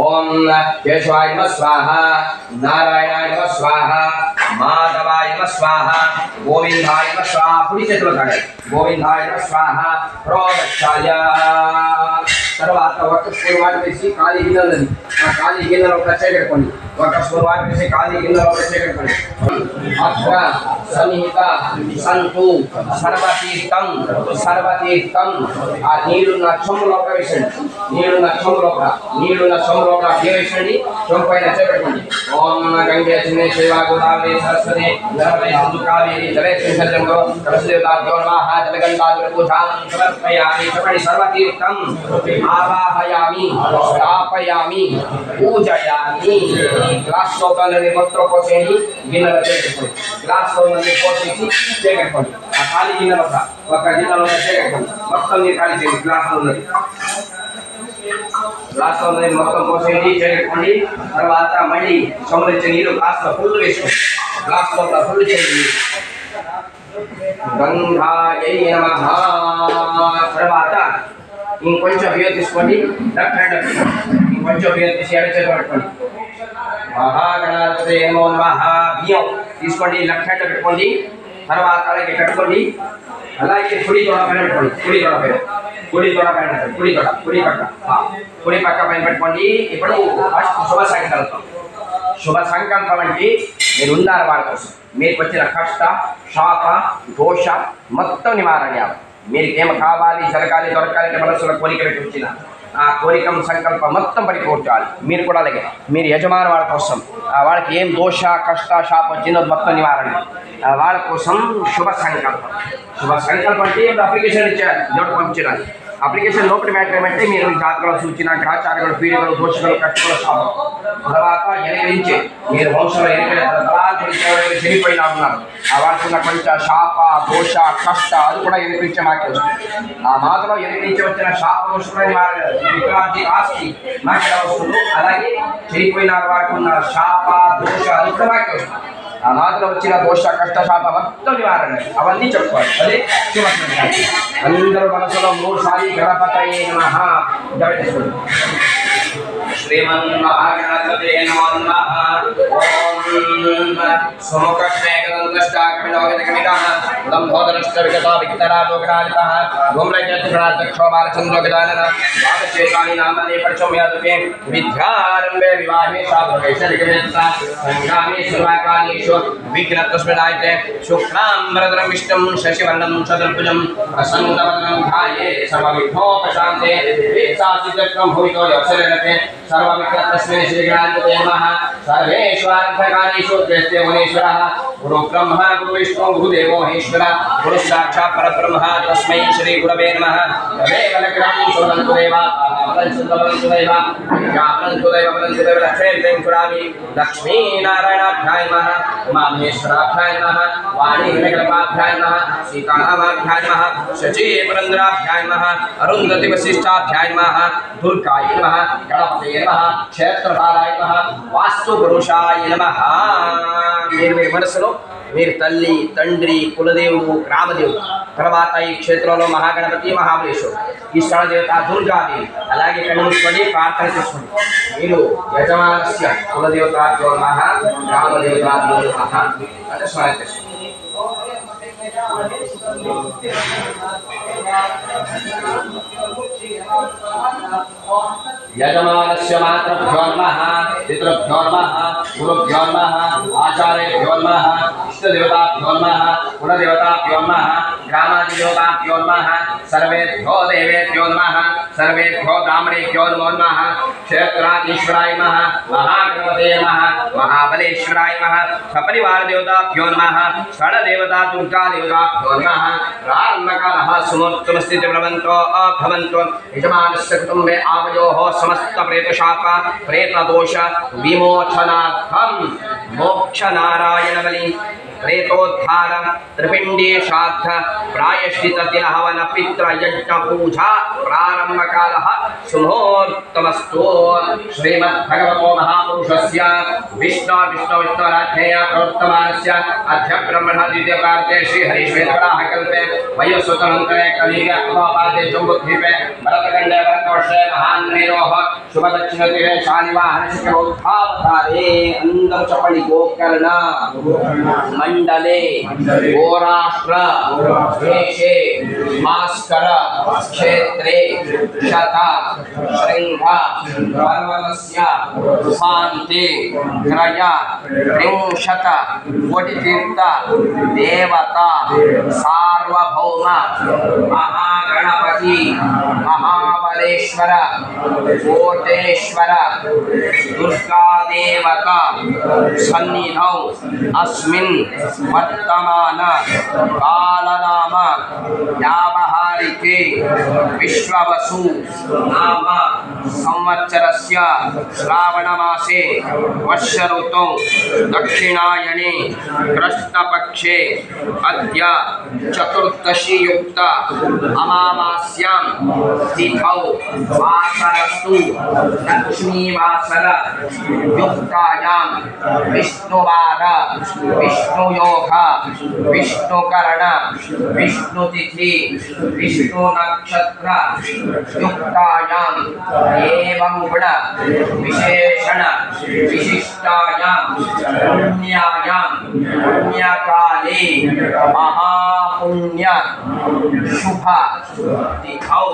ओम केशवाय नमः स्वाहा, नारायणाय नमः स्वाहा, माधवाय नमः स्वाहा, गोविंदाय नमः स्वाहा। पुढे చేతులు కాడే गोविंदाय नमः स्वाहा प्रोदक्षाय తర్వాత ఒక స్పూన్ వేసి ఖాళీ గిన్నెలు ఆ ఖాళీ గిన్నెలో ప్రత్యేకండి ఒక స్పూన్ వేసి ఖాళీ గిన్నెలో ప్రత్యేకండి అత్ర సన్నిహిత సంతు సర్వతీర్థం ఆ నీళ్లున్న చెంబులో వేసండి నీళ్లున్న చెంబులో వేసండి చెంబు పైన చేపెట్టండి ఓం గంగే చిన్నే శివ గోదావరి సరస్వతి నర్మదే సింధు కావేరి జలేస్మిన్ సన్నిధిలో కలశదేవతాభ్యో నమః జలగంగాధరపూజాం సమర్పయామి చెప్పండి సర్వతీర్థం ఆవాహయామి స్థాపయామి పూజయామి గ్లాస్ లో కలని మొత్తం పోసేయండి గిన్నెలో చేపెట్టుకోండి గ్లాస్ లో పోసేసి చేపెట్టుకోండి ఆ ఖాళీ గిన్నెలో ఒక గిన్నెలో చేపెట్టుకోండి మొత్తం నీరు ఖాళీ చేయండి గ్లాస్ లో ఉన్నది మొత్తం పోసేయండి చేపెట్టుకోండి తర్వాత మళ్ళీ సంబంధించిన నీరు గ్లాస్ లో ఫుల్ వేసుకోండి గ్లాస్ లో ఫుల్ చేయండి గంగాయై నమః తర్వాత ఇంకొంచెం బియ్యం తీసుకోండి లెఫ్ట్ హ్యాండ్ ఇంకొంచెం బియ్యం తీసి ఎడ చేతిలో పెట్టుకోండి మహాగణాధిపతయే నమో నమః బియ్యం తీసుకోండి లెఫ్ట్ హ్యాండ్ పెట్టుకోండి తర్వాత అలాగే కట్టుకోండి అలాగే కుడి తోడ పైన పెట్టుకోండి కుడి పక్క పైన పెట్టుకోండి ఇప్పుడు ఫస్ట్ శుభ సంకల్పం అంటే మీరు ఉన్నారు వాళ్ళ కోసం మీకు వచ్చిన కష్ట శాప దోష మొత్తం నివారణ మీకేం కావాలి జరగాలి దొరకాలి మనసులో కోరిక పెట్టి వచ్చిన ఆ కోరిక సంకల్పం మొత్తం పరిపూర్చాలి మీరు కూడా అలాగే మీరు యజమాని వాళ్ళ కోసం వాళ్ళకి ఏం దోష కష్ట శాప వచ్చిందో మొత్తం నివారణ వాళ్ళ కోసం శుభ సంకల్పం అంటే అప్లికేషన్ ఇచ్చారు దేవుడు పంపించాలి అప్లికేషన్ లోపల మ్యాటర్ ఏమంటే మీరు జాతకల సూచన గ్రహచారకులు పీడికలు దోషకులు కట్టుకుల శాపం తర్వాత ఎనికరించే మీరు వంశంలో చనిపోయినా ఉన్నారు ఆ వాళ్ళకి ఉన్న కొంచెం శాప దోష కష్ట అది కూడా ఎనికరించే మాకే వస్తుంది ఆ మాటలో ఎనికరించి వచ్చిన శాప దోషమైన విక్రాంతి ఆస్తి మాకే వస్తుంది అలాగే చనిపోయిన వారికి ఉన్న శాప దోష అది కూడా మాకే వస్తుంది ఆ మాటలో వచ్చిన దోష కష్ట శాప మొత్తం నివారణ అవన్నీ చెప్పుకోవాలి అదే అందరూ మనసులో 3 సార్లు గణపతయే నమః జపించుకోండి श्रीमन्महागणपतये नमो नमः ओम सोमकष्टेकदन्तष्टाकविलोकजगमितः लम्भोदरष्टविगताविकतरालोकराजितः धूम्रजयत्प्रातक्षोभालचन्द्रोगदानन द्वादशेतानि नामानि परिचम्यादुके विद्यारम्भे विवाहे शास्त्रवैशरिकमेत्ता सङ्गामे सर्वाकालेषु विघ्नतस्मिनायते शुक्लाम्बरधरं विष्णुं शशिवर्णं चतुर्भुजं प्रसन्नवदनं ध्याये सर्वविघ्नोपशान्ते वेत्सासिद्धं भूमितो यवसरेणते सर्वविघ्नतस्मै श्रीगणाधिपतये नमः सर्वेष्वार्थकार्येषु त्वस्ते मुनीश्वरः गुरु ब्रह्मा गुरु विष्णु गुरुदेवो महेश्वरः गुरु साक्षात् परब्रह्म तस्मै श्री गुरवे नमः तदेव लग्नं सुवदन्तु देवा वदन्तु देवा जापन्तु देवा वदन्तु देवा लक्ष्मीं पुरामि लक्ष्मीनारायणाभ्याय नमः उमामहेश्वराभ्याय नमः वाणीहिमकल्पाभ्याय नमः सीतारामाभ्याय नमः शचीपुरन्दराभ्याय नमः अरुन्धति वसिष्ठाभ्याय नमः दुर्गाय नमः गणपतये नमः क्षेत्रपालाय नमः वास्तुपुरुषाय नमः मेरे मनसुलो मेरे तल्ली तंड्री कुलदेवुडु ग्रामदेवुडु తర్వాత ఈ క్షేత్రంలో మహాగణపతి మహాబలేశ్వరుడు ఈశ్వర దేవత దుర్గాదేవి అలాగే కళ్ళు మూసుకొని ప్రార్థన చేసుకోండి మీరు యజమానస్య కులదేవతాభ్యో నమః గ్రామదేవతాభ్యో నమః అంటే స్మరణ చేసుకోండి यजमानस्य मातृभ्यो नमः पितृभ्यो नमः गुरुभ्यो नमः आचार्यभ्यो नमः इष्टदेवताभ्यो नमः कुलदेवताभ्यो नमः ग्रामादिदेवताभ्यो नमः सर्वेभ्यो देवेभ्यो नमः सर्वेभ्यो ब्राह्मणेभ्यो नमो नमः क्षेत्राधीश्वराय नमः महागणपतये नमः महाबलेश्वराय नमः सपरिवार देवताभ्यो नमः षड्देवता दुर्गा देवताभ्यो नमः रामकालः सुमोत्तमस्थिति भवन्तो भवन्तो यजमानस्य कुटुम्बे आवयोः समस्त प्रेतशाप प्रेतदोष विमोचनार्थं मोक्ष नारायण बलि प्रेतोद्धार त्रिपिंडी श्राद्ध प्रायश्चित तिल हवन पितृ यज्ञ पूजा प्रारंभ काल सुमुहूर्तमस्तु। श्रीमद्भगवतो महापुरुषस्य विष्णु विष्णुराज्ञया प्रवर्तमानस्य अद्य ब्रह्मणः द्वितीय पार्थे श्री हरिश्वेश्वराः कल्पे वयोसुतमन्त्रे कलियुगे अवपादे जम्बुद्वीपे भरतखण्डे भरतवर्षे महान्वीरोः शुभदक्षिणतीरे शालिवाहनशिखरोद्धावतारे अंगचपणि गोकर्ण मंडले गोराष्ट्र देशे भास्कर क्षेत्रे शत श्रृंग पर्वतस्य शान्ति त्रय त्रिंशत कोटितीर्थ देवता सार्वभौम महागणपति महाबलेश्वर कोटेश्वर दुर्गा देवता सन्निधौ अस्मिन् वर्तमान कालनाम व्यावहारिके विश्ववसु नाम संवत्सरस्य श्रावणमासे वर्ष ऋतौ दक्षिणायने कृष्णपक्षे अद्य चतुर्दशी युक्त अमावास्यां तिथौ वासरस्तु लक्ष्मीवासर युक्तायां विष्णुवार विष्णुयोग विष्णुकर्ण विष्णुतिथि विष्णुनक्षत्र युक्तायां एवं गुण विशेषण विशिष्टायां पुण्यायां पुण्यकाले महापुण्य शुभ तिथौ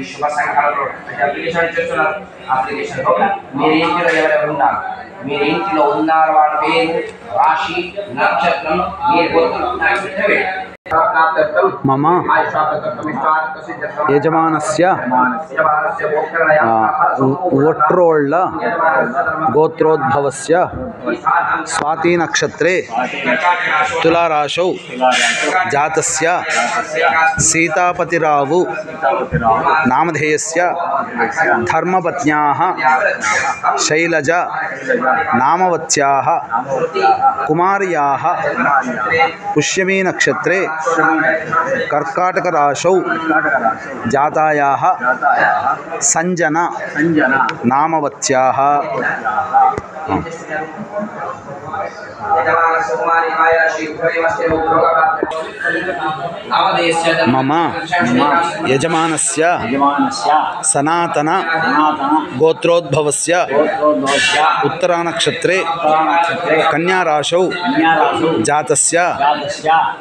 शुभ संकल्प అప్లికేషన్ చేస్తున్నారు అప్లికేషన్ లో మీరు ఇంటిలో ఎవరెవరు ఉన్నారు మీరు ఇంటిలో ఉన్నారు వాళ్ళ పేరు రాశి నక్షత్రం మీరు గోత్రం నాకు పెట్టండి मम यजमानस्य वोट्रोळ्ळ गोत्रोद्भवस्य स्वाति नक्षत्रे तुलाराशौ जातस्य सीतापतिरावु नामधेयस्य धर्मपत्न्याः शैलजा नामवत्याः कुमार्याः पुष्यमी नक्षत्रे कर्काटक राशौ जातायाः संजना नामवत्याः मम यजमानस्य सनातन गोत्रोद्भवस्य उत्तरानक्षत्रे कन्याराशौ जातस्य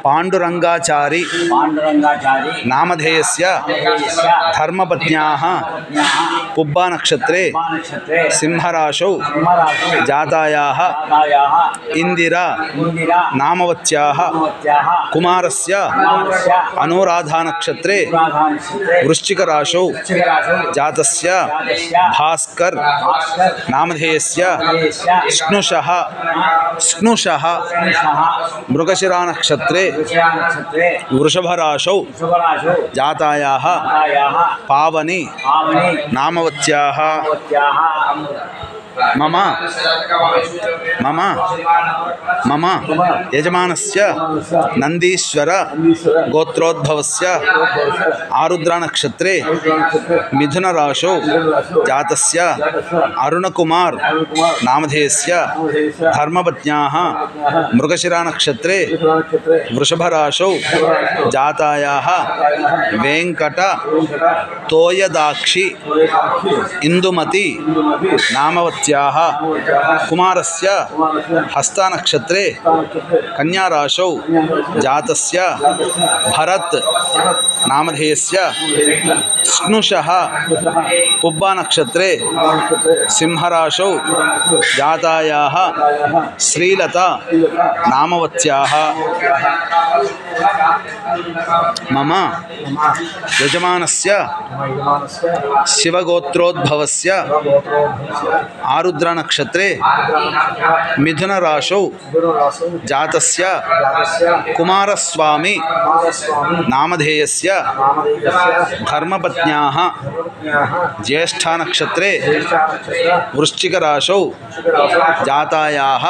पाण्डुरंगाचारी नामधेयस्य धर्मपत्न्याः पुब्बा नक्षत्रे सिंहराशौ जातायाः इंदिरा नामवत्याः कुमारस्य अनुराधा नक्षत्रे वृश्चिक राशौ जातस्य भास्कर नामधेयस्य स्नुषः मृगशिरा नक्षत्रे वृषभ राशौ जातायाः पावनी नामवत्याः मम यजमानस्य नंदीश्वर गोत्रोद्भवस्य आरुद्रा नक्षत्रे मिथुन राशौ जातस्य अरुणकुमार नामधेयस्य धर्मपत्न्याः मृगशिरा नक्षत्रे वृषभ राशौ जातायाः वेंकट तोयदाक्षी इंदुमती नामवत्याः कुमारस्य हस्ता नक्षत्रे कन्या राशौ जातस्य भरत नामधेयस्य स्नुषः पुब्बा नक्षत्रे सिंह राशौ जातायाः श्रीलता नामवत्याः मम यजमानस्य शिवगोत्रोद्भवस्य आरुद्र नक्षत्रे मिथुन राशौ जातस्य कुमारस्वामी नामधेयस्य धर्मपत्न्याः ज्येष्ठा नक्षत्रे वृश्चिक राशौ जातायाः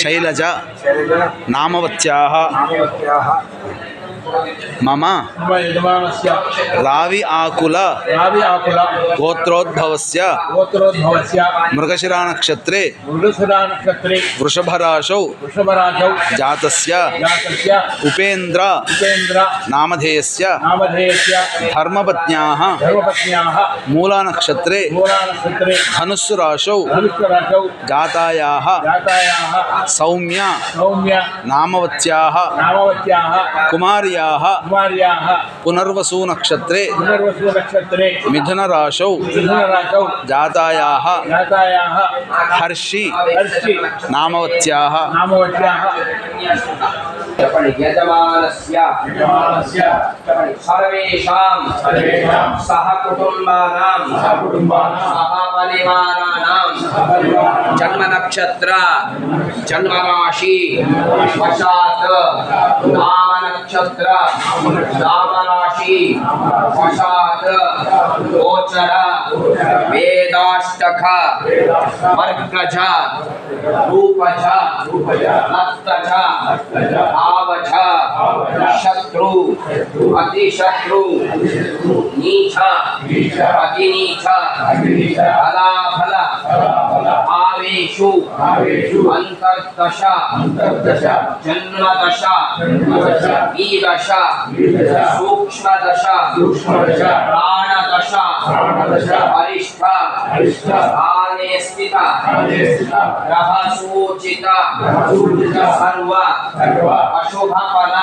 शैलजा नामवत्याः मम रावि आकुल गोत्रोद्भवस्य मृगशिरा नक्षत्रे वृषभ राशौ जातस्य उपेन्द्र नामधेयस्य धर्मपत्न्याः मूला नक्षत्रे धनुस्सु राशौ जातायाः सौम्य नामवत्याः कुमार्याः पुनर्वसु नक्षत्रे मिथुन राशौ जातायाः हर्षि नामवत्याः यजमानस्य सर्वेषां सहकुटुम्बानां सहपरिवाराणां जन्मनक्षत्र जन्मराशि वशात् नामनक्षत्र नामराशि वशात् गोचर वेदाष्टक वर्गज रूपज लक्तज आवच शत्रु अतिशत्रु नीच अतिनीच फलाफल आवेशु अंतर्दश जन्मदश ईदश सूक्ष्मदश प्राणदश अरिष्ठ स्थाने स्थित ग्रह सूचित सर्व अशुभ फल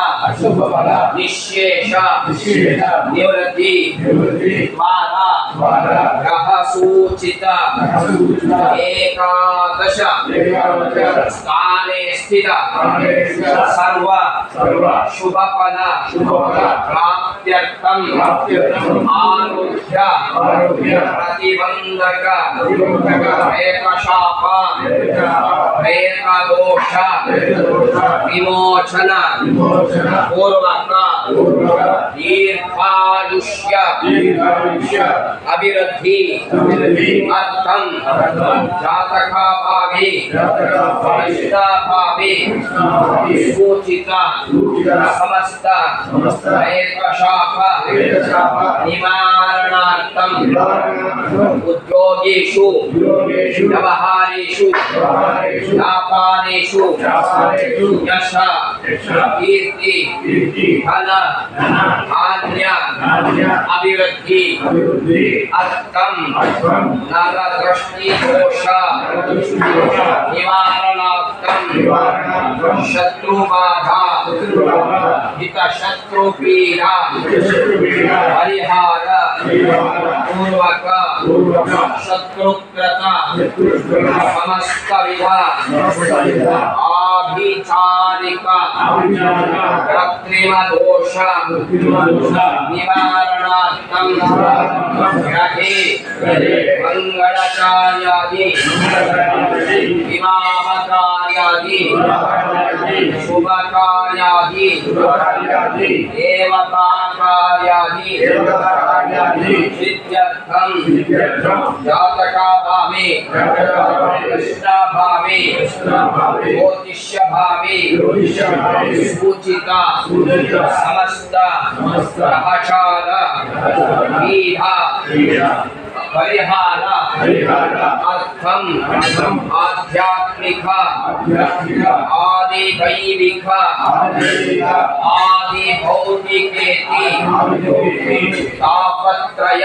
निश्शेष निवृत्ति द्वारा ग्रह सूचित एकादश स्थाने स्थित सर्व शुभ फल प्राप्त्यर्थम आरोग्य प्रतिबंधक प्रेतशाप प्रेतदोष विमोचन पूर्वक दीर्घायुष्य अभिवृद्धि अर्थम जातका भावी भावी सूचित समस्त प्रेतशाप निवारणार्थम उद्योगेषु व्यवहारेषु व्यापारेषु यश कीर्ति धन धान्य अभिवृद्धि अर्थम नरदृष्टि दोष निवारणार्थम शत्रुबाधा हितशत्रु पीड़ा परिहार पूर्वक शत्रुकृत समस्त विधा आभिचारिक कृत्रिम दोष निवारणार्थम ग्रहे मंगलाचार्यादि विवाह कार्यादि शुभ कार्यादि देवता कार्यादि सिद्ध्यर्थम जातका भावे कृष्णा भावे ज्योतिष्य भावे सूचिता समस्त ग्रहचार पीड़ा परिहार अर्थम आध्यात्मिक आदि दैविक आदि भौतिकेति तापत्रय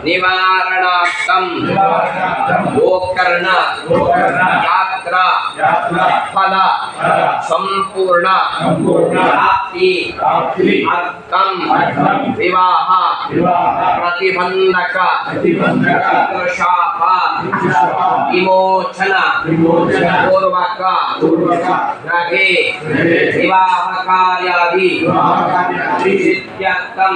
निवारणार्थम गोकर्ण यात्र యాత్ర ఫల సంపూర్ణ ప్రాప్తి అర్థం వివాహ ప్రతిబంధక శాప విమోచన పూర్వక గ్రహే వివాహ కార్యాది సిద్ధ్యర్థం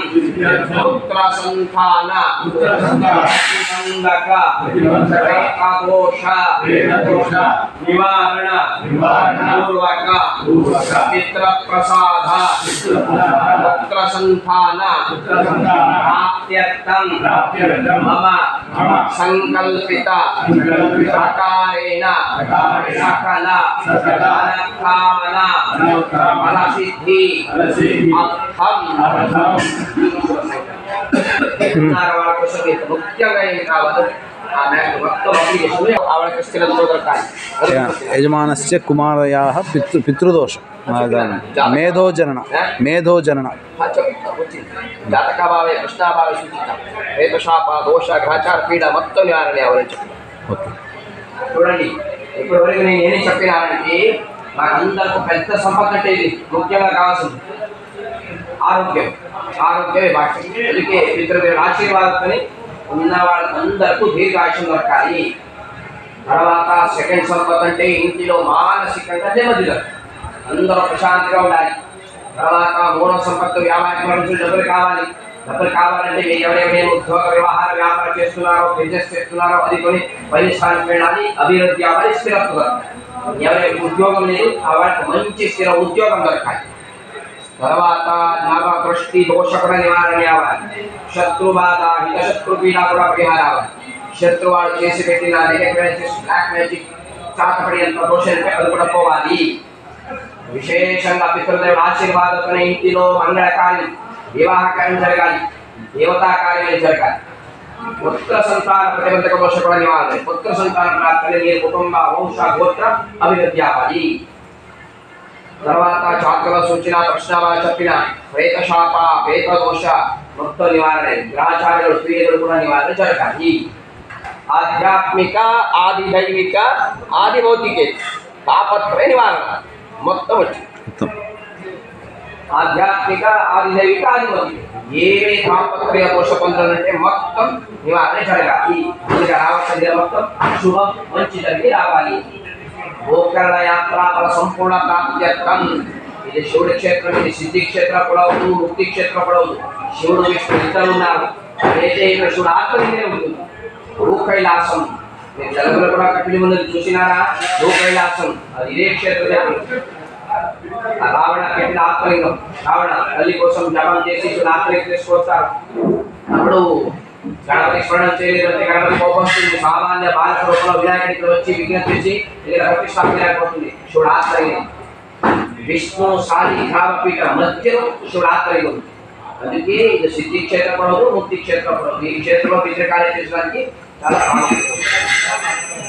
పుత్ర సంతాన ప్రతిబంధక దోష నివారణ పూర్వక పితృ ప్రసాద పుత్ర సంతాన ప్రాప్త్యర్థం మమ సంకల్పిత ప్రకారేణ సకల కామన ఫలసిద్ధి అర్థం ముఖ్యంగా ఏమి కావాలి యజమానస్య కుమారయాః పితృదోష మేధోజనన జాతకభావే కృష్ణాభావే సూచిత రేతశాప దోష గ్రహచార పీడ మొత్తం నివారణ ఎవరని చెప్పారు. చూడండి ఇప్పుడు వరకు నేను ఏమి చెప్పినానంటే నాకు అందరికి పెద్ద సంపద అంటే ఇది ముఖ్యంగా కావాల్సింది ఆరోగ్యం. ఆరోగ్యమే భాగ్యం. అందుకే పితృదేవుల ఆశీర్వాదంతో ఉన్న వాళ్ళందరికీ దీర్ఘాయుష్యం దొరకాలి. తర్వాత సెకండ్ సంపద అంటే ఇంటిలో మానసికంగా నెమ్మది దొరకాలి, అందరూ ప్రశాంతంగా ఉండాలి. తర్వాత మూడవ సంపత్తు వ్యాపారం నుంచి డబ్బులు కావాలి. డబ్బులు కావాలంటే మీరు ఎవరెవరైనా ఉద్యోగ వ్యవహార వ్యాపారం చేస్తున్నారో బిజినెస్ చేస్తున్నారో అది కొని పని స్థానానికి వెళ్ళాలి, అభివృద్ధి అవ్వాలి, స్థిరత్వం దొరకాలి. ఎవరైనా ఉద్యోగం లేదు వాళ్ళకి మంచి స్థిర ఉద్యోగం దొరకాలి. తర్వాత నాగ దృష్టి దోష కూడా నివారణ అవ్వాలి. శత్రు బాధ హిత శత్రు పీడ కూడా పరిహారం అవ్వాలి. శత్రు వాడు చేసి పెట్టిన నెగటివ్ బ్లాక్ మ్యాజిక్ చాతపడి అంత దోషం అది కూడా పోవాలి. విశేషంగా పితృదేవుల ఆశీర్వాదంతో ఇంటిలో మంగళ కార్యం వివాహ కార్యం జరగాలి, దేవతా కార్యం జరగాలి. పుత్ర సంతాన ప్రతిబంధక దోష కూడా నివారణ. పుత్ర సంతాన ప్రాప్తి మీ కుటుంబ వంశ గోత్ర అభివృద్ధి అవ్వాలి. తర్వాత చాతుల సూచన కృష్ణావా చెప్పిన ప్రేతశాప ప్రేత దోష మొత్తం నివారణ. గ్రహచార్యులు స్త్రీలు కూడా నివారణ జరగాలి. ఆధ్యాత్మిక ఆది దైవిక ఆది భౌతిక తాపత్రయ నివారణ మొత్తం వచ్చింది. ఆధ్యాత్మిక ఆది దైవిక ఆది భౌతిక ఏవే తాపత్రయ దోష పొందాలంటే మొత్తం నివారణ జరగాలి. ఇది రావాల్సింది మొత్తం శుభం మంచి జరిగి రావాలి. గోకర్ణ యాత్ర ఫల సంపూర్ణ ప్రాప్త్యర్థం. ఇది శివుడి క్షేత్రం, ఇది సిద్ధి క్షేత్రం కూడా అవుతుంది, ముక్తి క్షేత్రం కూడా అవుతుంది. శివుడు విష్ణు ఇద్దరు ఉన్నారు. అయితే ఇక్కడ శివుడు ఆత్మీయనే ఉంటుంది. భూకైలాసం మీరు తెలుగులో కూడా కపిలి ఉన్నది చూసినారా? భూకైలాసం అది ఇదే క్షేత్రం. రావణ కపిల ఆత్మలింగం. రావణ తల్లి కోసం జపం చేసి శివుడు ఆత్మలింగం తీసుకొస్తారు. అప్పుడు గణపతి స్మరణం చేయలేదంటే గణపతి కోపం వస్తుంది. సామాన్య బాలక రూపంలో వినాయకుడికి వచ్చి విజ్ఞప్తి చేసి ఇక్కడ ప్రతిష్టాపన లేకపోతుంది. శివుడు ఆత్మలింగం. విష్ణు సాది గ్రామపీఠ మధ్యలో శివుడు ఆత్మలింగం. అందుకే ఇది సిద్ధి క్షేత్రం పడవదు, ముక్తి క్షేత్రం పడవదు. ఈ క్షేత్రంలో పితృకార్యం చేసడానికి చాలా ప్రాముఖ్యత.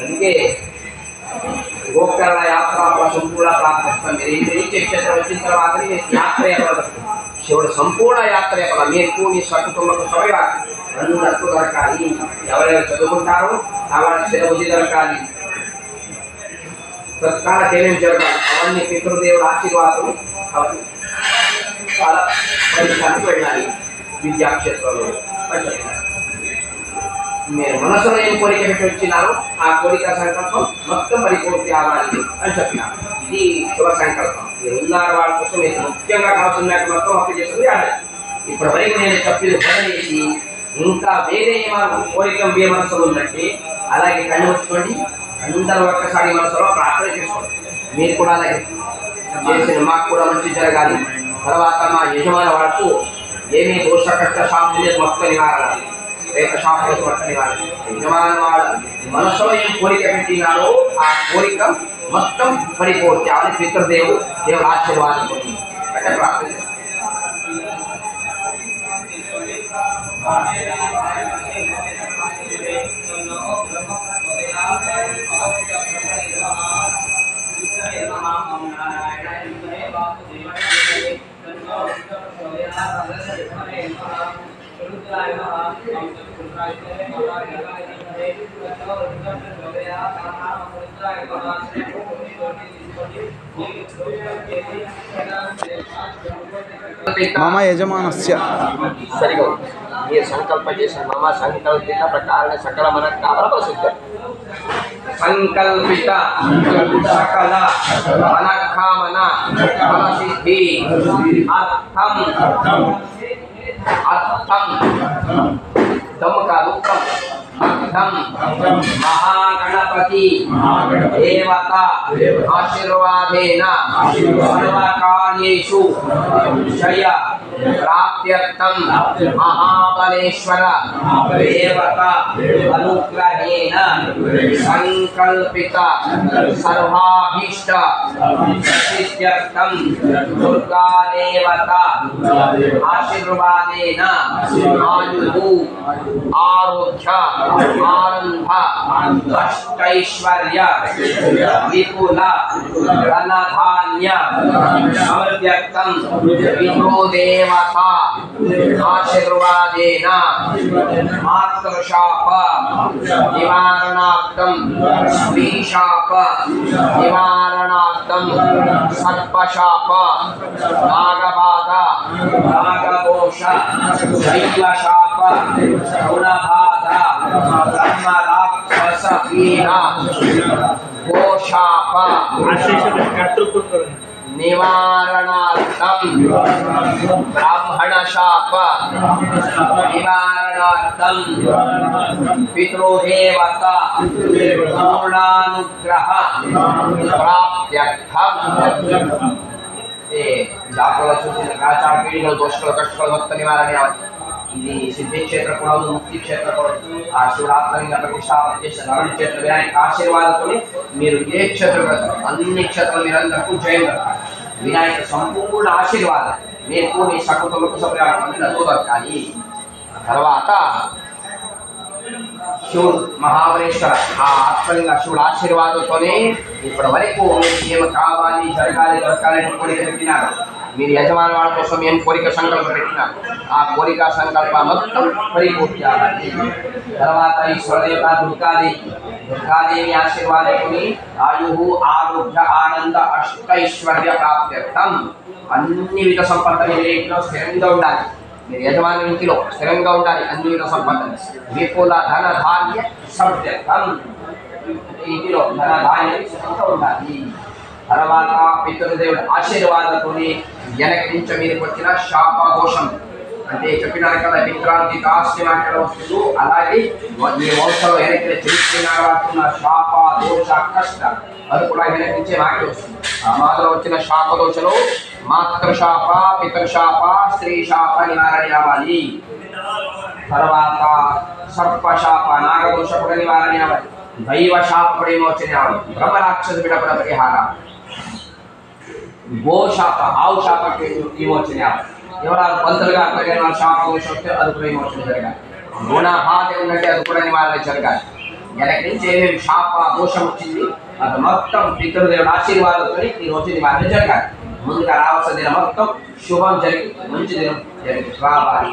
అందుకే గోకర్ణ యాత్ర సంపూర్ణ ప్రాప్తిస్తాం. మీరు ఇంటి క్షేత్రం వచ్చిన తర్వాత యాత్ర పడదు. శివుడు సంపూర్ణ యాత్ర పడ మీకు మీ సకుటుంబకు సభ అందరికీ దొరకాలి. ఎవరెవరు చదువుకుంటారో వాళ్ళకి స్థిరబుద్ధి దొరకాలి. సత్కాలకు ఏమేమి జరగాలి అవన్నీ పితృదేవుల ఆశీర్వాదం. అవన్నీ చాలా పరిష్కారానికి వెళ్ళాలి. విద్యాక్షేత్రంలో మీరు మనసులో ఏం కోరిక పెట్టి వచ్చినారో ఆ కోరిక సంకల్పం మొత్తం పరిపూర్తి అవ్వాలి అని చెప్పినారు. ఇది శుభ సంకల్పం. మీరు ఉన్నారు వాళ్ళ కోసం మీకు ముఖ్యంగా కావాల్సిన మొత్తం అప్లై చేస్తుంది ఆడాలి. ఇప్పటి వరకు నేను చెప్పిన వదిలేసి ఇంకా వేరే ఏమైనా కోరిక మీ మనసులో ఉన్నట్టే అలాగే కళ్ళు వచ్చుకోండి. అందరూ ఒక్కసారి మనసులో ప్రార్థన చేసుకోండి. మీరు కూడా అలాగే చేసిన మాకు కూడా మంచి జరగాలి. తర్వాత మా యజమాని వాడుతూ ఏమీ దోష కష్ట శాంతి మొత్తం నివారణ, రేఖ శాంతి మొత్తం నివారణ. యజమాని వాడు మనసులో ఏం కోరిక పెట్టినారో ఆ కోరిక మొత్తం పరిపూర్తి అని పితృదేవుడు దేవుడు ఆశీర్వాదం అంటే ప్రార్థన చేస్తారు. Thank you. మమ యజమానస్య సరిగా మీరు సంకల్ప చేసిన మమ సంకల్పిత ప్రకారం సకల మన కావలసింది సంకల్పిత సకల మనఃకామన ఫలసిద్ధి అర్థం అర్థం దుఃఖం అర్థం మహాగణపతి దేవత ఆశీర్వాదేన సర్వకార్యేషు జయ ప్రాప్త్యర్థం మహాబలేశ్వర దేవత అనుగ్రహేణ సంకల్పిత సర్వాభీష్ట సిద్ధ్యర్థం దుర్గా దేవత ఆశీర్వాదేన ఆయుః ఆరోగ్య ఆనంద అష్టైశ్వర్య విపుల ధనధాన్య సమృద్ధ్యర్థం పితృదేవత ఆశీర్వాదేన మాతృశాప నివారణార్థం స్త్రీశాప నివారణార్థం సర్పశాప నాగబాధ నాగదోష శైలశాప గుణబాధ బ్రహ్మరాక్షస పీడ గోశాప నివారణార్థం బ్రాహ్మణ శాప నివారణార్థం పితృదేవత పూర్ణానుగ్రహ ప్రాప్త్యర్థం జాతరలో చూసిన గ్రహచార పీడికలు దోషాలు కష్టాలు మొత్తం నివారణ ఇది సిద్ధి క్షేత్ర కూడా ముక్తి క్షేత్ర కూడా ఆ శివరాత్రంగా ప్రతిష్టాపన చేసిన నరుడి క్షేత్ర వినాయక ఆశీర్వాదంతో మీరు ఏ క్షేత్రం అన్ని క్షేత్రాలు మీరందరికీ జయం దొరకాలి వినాయక సంపూర్ణ ఆశీర్వాదం మీకు మీ సకుటుంబకు సభ్యులు దొరకాలి తర్వాత శివుడు మహాబలేశ్వర ఆ ఆత్మలింగ శివుడు ఆశీర్వాదంతోనే ఇప్పటి వరకు మీకు ఏమి కావాలి జరగాలి దొరకాలని కోరిక పెట్టినారు మీరు యజమాని వాళ్ళ కోసం ఏం కోరిక సంకల్పం పెట్టినారు ఆ కోరిక సంకల్ప మొత్తం పరిపూర్తి చేయాలి తర్వాత ఈశ్వరదేవత దుర్గాదేవి ఆశీర్వాదకుని ఆయు ఆరోగ్య ఆనంద అష్టైశ్వర్య ప్రాప్త్యర్థం అన్ని విధ సంపదలు ఇంట్లో స్థిరంగా ఉండాలి మీరు యజమాని ఇంటిలో స్థిరంగా ఉండాలి అన్ని విధ సంపదలు విపుల ధన ధాన్య సమృద్ధ్యర్థం ఇంటిలో ధన ధాన్యం స్థిరంగా ఉండాలి తర్వాత పితృదేవుడు ఆశీర్వాదంతోని వెనక నుంచి మీదకి వచ్చిన శాప దోషం అంటే చెప్పినారు కదా విక్రాంతి కాశ్యమాకర వస్తువు అలాగే మీ వంశంలో వెనక్కి చరిత్ర శాప దోష కష్ట అది కూడా వెనక్కి నుంచే మాకే వస్తుంది ఆ మాటలో వచ్చిన శాప దోషలు మాతృశాప పితృశాప స్త్రీ శాప నివారణ అవ్వాలి తర్వాత సర్పశాప నాగదోష కూడా నివారణ అవ్వాలి దైవ శాప కూడా విమోచన అవ్వాలి బ్రహ్మరాక్షస బిడ కూడా పరిహారం గోశాప ఆవు శాపకి విమోచన ఎవరు పంతులుగా అట్లాగే నా శాప దోషం వస్తే అది కూడా విమోచన జరగాలి గుణబాధ ఉన్నట్టే అది కూడా నివారణ జరగాలి వెనక నుంచి ఏమేమి శాప దోషం వచ్చింది అది మొత్తం పితృదేవుడు ఆశీర్వాదంతో ఈ రోజు నివారణ జరగాలి ముందుగా రావాల్సిన దినం మొత్తం శుభం జరిగి మంచి దినం జరిగి రావాలి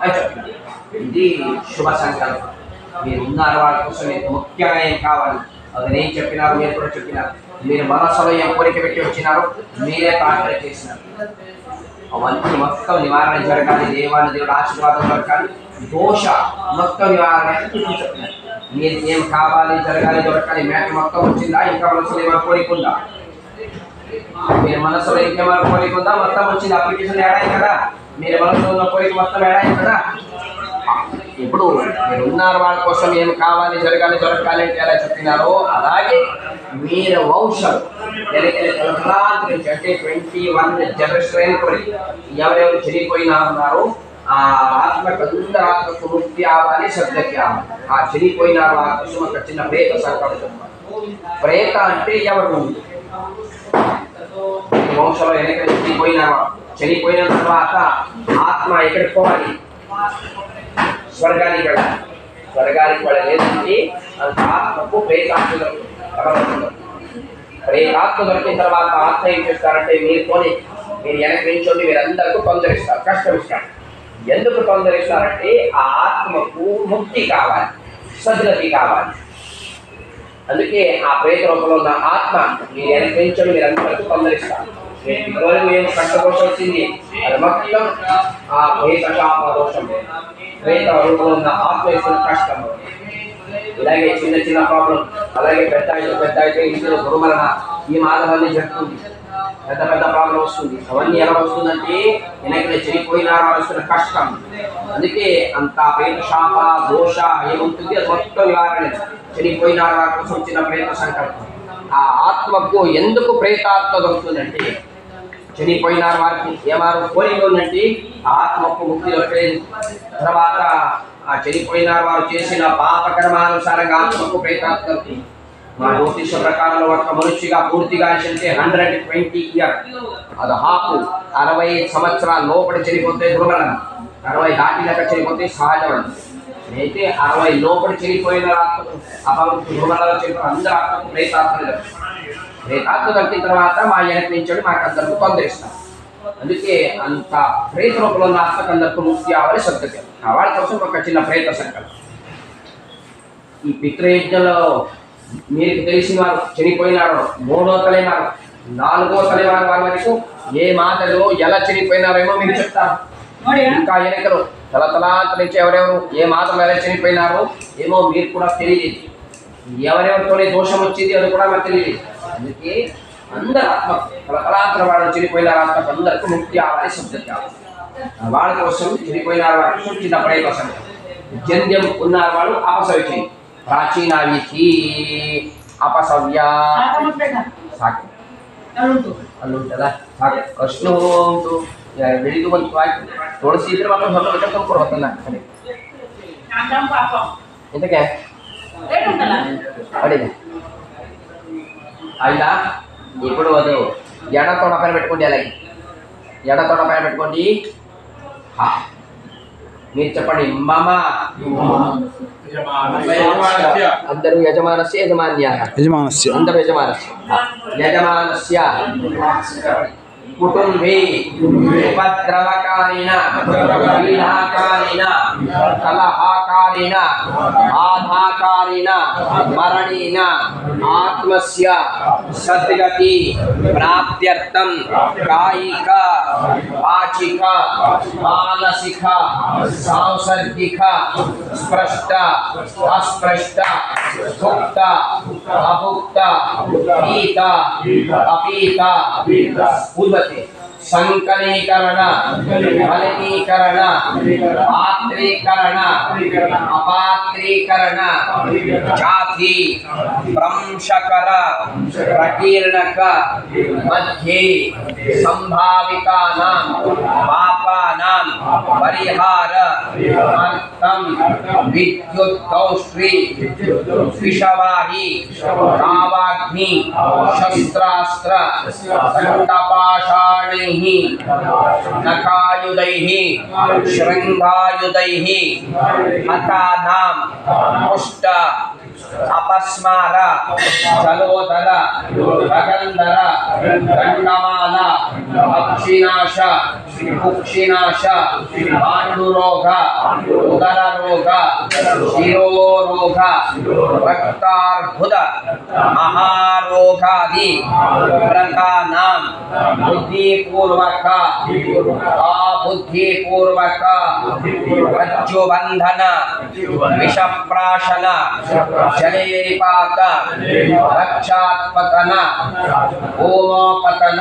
అని చెప్తున్నారు ఇది శుభ సంకల్పం మీరు ఉన్నారు వాళ్ళ కోసం మీకు ముఖ్యంగా ఏం కావాలి అది నేను చెప్పినారు మీరు కూడా చెప్పినారు మీరు మనసులో ఏం కోరిక పెట్టి వచ్చినారో మీరే ప్రార్థన చేసినారు అవన్నీ మొత్తం నివారణ జరగాలి దేవుడు ఆశీర్వాదం దొరకాలి దోష మొత్తం నివారణ చెప్పినారు మీరు ఏం కావాలి జరగాలి దొరకాలి మేట మొత్తం వచ్చిందా ఇంకా మనసులో ఏమైనా కోరిక ఉందా మీరు మనసులో ఇంకేమైనా కోరిక ఉందా మొత్తం వచ్చింది అప్లికేషన్ ఏడాయి కదా మీరు మనసులో ఉన్న కోరిక మొత్తం ఏడాయి కదా ఇప్పుడు మీరు ఉన్నారు వాళ్ళ కోసం ఏం కావాలి జరగాలి దొరకాలి అంటే ఎలా చెప్పినారో అలాగే మీరు వంశం అంటే 21 జనరేషన్ కోరిక ఎవరెవరు చనిపోయినారన్నారో ఆ ఆత్మకు అందరూ ఆత్మకు ముక్తి అవ్వాలి సద్గతి అవ్వాలి ఆ చనిపోయిన వాళ్ళ కోసం ఒక చిన్న ప్రేత సంకల్పం ప్రేత అంటే ఎవరు వంశంలో వెనక చనిపోయిన తర్వాత ఆత్మ ఎక్కడికి పోవాలి స్వర్గానికి వెళ్ళాలి స్వర్గానికి వెళ్ళలేదంటే అంత ఆత్మకు ప్రేతాత్మ దొరికిన తర్వాత ఆత్మ ఏం చేస్తారంటే మీరుతోనే మీరు వెనక నిల్చోండి మీరందరికీ తొందరిస్తారు కష్టం ఇస్తారు ఎందుకు తొందరిస్తారంటే ఆ ఆత్మకు ముక్తి కావాలి సద్గతి కావాలి అందుకే ఆ ప్రేత రూపంలో ఉన్న ఆత్మ మీరు ఎనిపించడం మీరు అందరికీ తొందరిస్తారు. మేము కష్టదోషం వచ్చింది అది మొత్తం ఆ ప్రేత శాప దోషం, ప్రేత రూపంలో ఉన్న ఆత్మ వేసిన కష్టం. ఇలాగే చిన్న చిన్న ప్రాబ్లం, అలాగే పెద్ద అయితే ఇంట్లో గురుమరణ ఈ మాదవన్నీ జరుగుతుంది. పెద్ద పెద్ద ప్రాబ్లం వస్తుంది. అవన్నీ ఎలా వస్తుందంటే వెనక్కి చెడిపోయిన వస్తున్న కష్టం. అందుకే అంత ప్రేత శాప దోష ఏముంటుంది అది మొత్తం నివారణ. చెడిపోయిన కోసం వచ్చిన ప్రేత సంకల్పం. ఆ ఆత్మకు ఎందుకు ప్రేతాత్మ దొరుకుతుందంటే చనిపోయిన వారికి ఏమారు కోరిక ఉందంటే ఆ ఆత్మకు ముక్తి దొరకలేదు. తర్వాత ఆ చనిపోయిన వారు చేసిన పాపకర్మానుసారంగా ఆత్మకు ప్రేతాత్మ దొరుకుతుంది. మా జ్యోతిష ప్రకారంలో ఒక మనిషిగా పూర్తిగా చెందితే 120 ఇయర్ అది హాపు 60 సంవత్సరాల లోపల చనిపోతే దుర్మరణం, 60 దాటినాక చనిపోతే సహజం. అయితే 60 లోపల చనిపోయిన ఆత్మకు అపవిత్ర దుర్మరణలో చనిపోయిన అందరూ ఆత్మకు ప్రేతాత్మ ప్రేతాత్మ దొరికిన తర్వాత మా వెనక నుంచి మాకు అందరికీ తొందరిస్తాం. అందుకే అంత ప్రేత రూపంలో ఉన్న ఆత్మకు అందరికీ ముక్తి అవ్వాలి సత్యం. వాళ్ళ కోసం ఒక చిన్న ప్రేత సంకల్పం. ఈ పితృయజ్ఞంలో మీకు తెలిసిన వారు చనిపోయినారు, 3వ తలైనారు, 4వ తలైనారు వారి వరకు ఏ మాటలు ఎలా చనిపోయినారేమో మీకు చెప్తారు. ఇంకా ఎన్నికలు తలతలాంత నుంచి ఎవరెవరు ఏ మాటలు ఎలా చనిపోయినారో ఏమో మీరు కూడా తెలియదు. ఎవరెవరితోనే దోషం వచ్చింది అది కూడా మాకు తెలియదు. అందుకే అందరు ఆత్మ తలతలాంతర వాళ్ళు చనిపోయిన ఆత్మకు అందరికీ ముక్తి అవ్వాలి శబ్దం కావాలి. వాళ్ళ కోసం చనిపోయిన వారికి చిన్న ప్రయత్నం సంఖ్య జంధ్యం ఉన్న వాళ్ళు అపసవ్యం प्राचीन थी अपसव्या साಕು ಅಲ್ಲುಂಟಲ್ಲ ಸಾಕು ಅಷ್ಟು ಉಂಟು ಬೆಳಿಗ್ಗೆ ಬಂತು ಆಯ್ತು ತೋರಿಸಿದ್ರೆ ಮಾತ್ರ ಸ್ವಲ್ಪ ಬೇಕಾದ್ರೆ ತಂದ್ಕೊಡು ಹೊತ್ತಲ್ಲ ಕಡೆ ಎಂತಕ್ಕೆ ಅಡಿಗೆ ಆಯ್ತಾ ఇప్పుడు ಅದು ఎడ తోడ పైన పెట్టుకోండి. అలాగే ఎడ తోడ పైన పెట్టుకోండి. మీరు చెప్పండి మమ అందరూ యజమానస్య యజమాన్యాః అందరూ యజమానస్య కుటుంబే ఉపద్రవకారిణ పీడాకారిణ కలహాకారిణ ఆధాకారిణ మరణేన ఆత్మస్య సద్గతి ప్రాప్త్యర్థం కాయిక వాచిక మానసిక సాంసర్గిక స్పృష్ట అస్పృష్ట భుక్త అభుక్త పీత అపీత ఉద్భతి సంకలీకరణ మలినీకరణ పాత్రీకరణ అపాత్రీకరణ జాతి భ్రంశకర ప్రకీర్ణక మధ్యే సంభావితానాం పాపానాం పరిహార అర్థం విద్యుత్తౌష్ట్రీ విషవాహి కావాగ్ని శస్త్రాస్త్ర దండపాషాణైః నకాయుధైః శృంగాయుధైః హతానాం పుష్ట అపస్మార జలోదర గగంధర గండమాల పక్షినాశ కుక్షినాశ పాండురోగ ఉదరరోగ శిరోరోగ రక్తార్బుద మహారోగాది వ్రతానాం బుద్ధిపూర్వక అబుద్ధిపూర్వక రజ్జుబంధన విషప్రాశన జలేరిపాత రక్షాత్పతన ఓమోపతన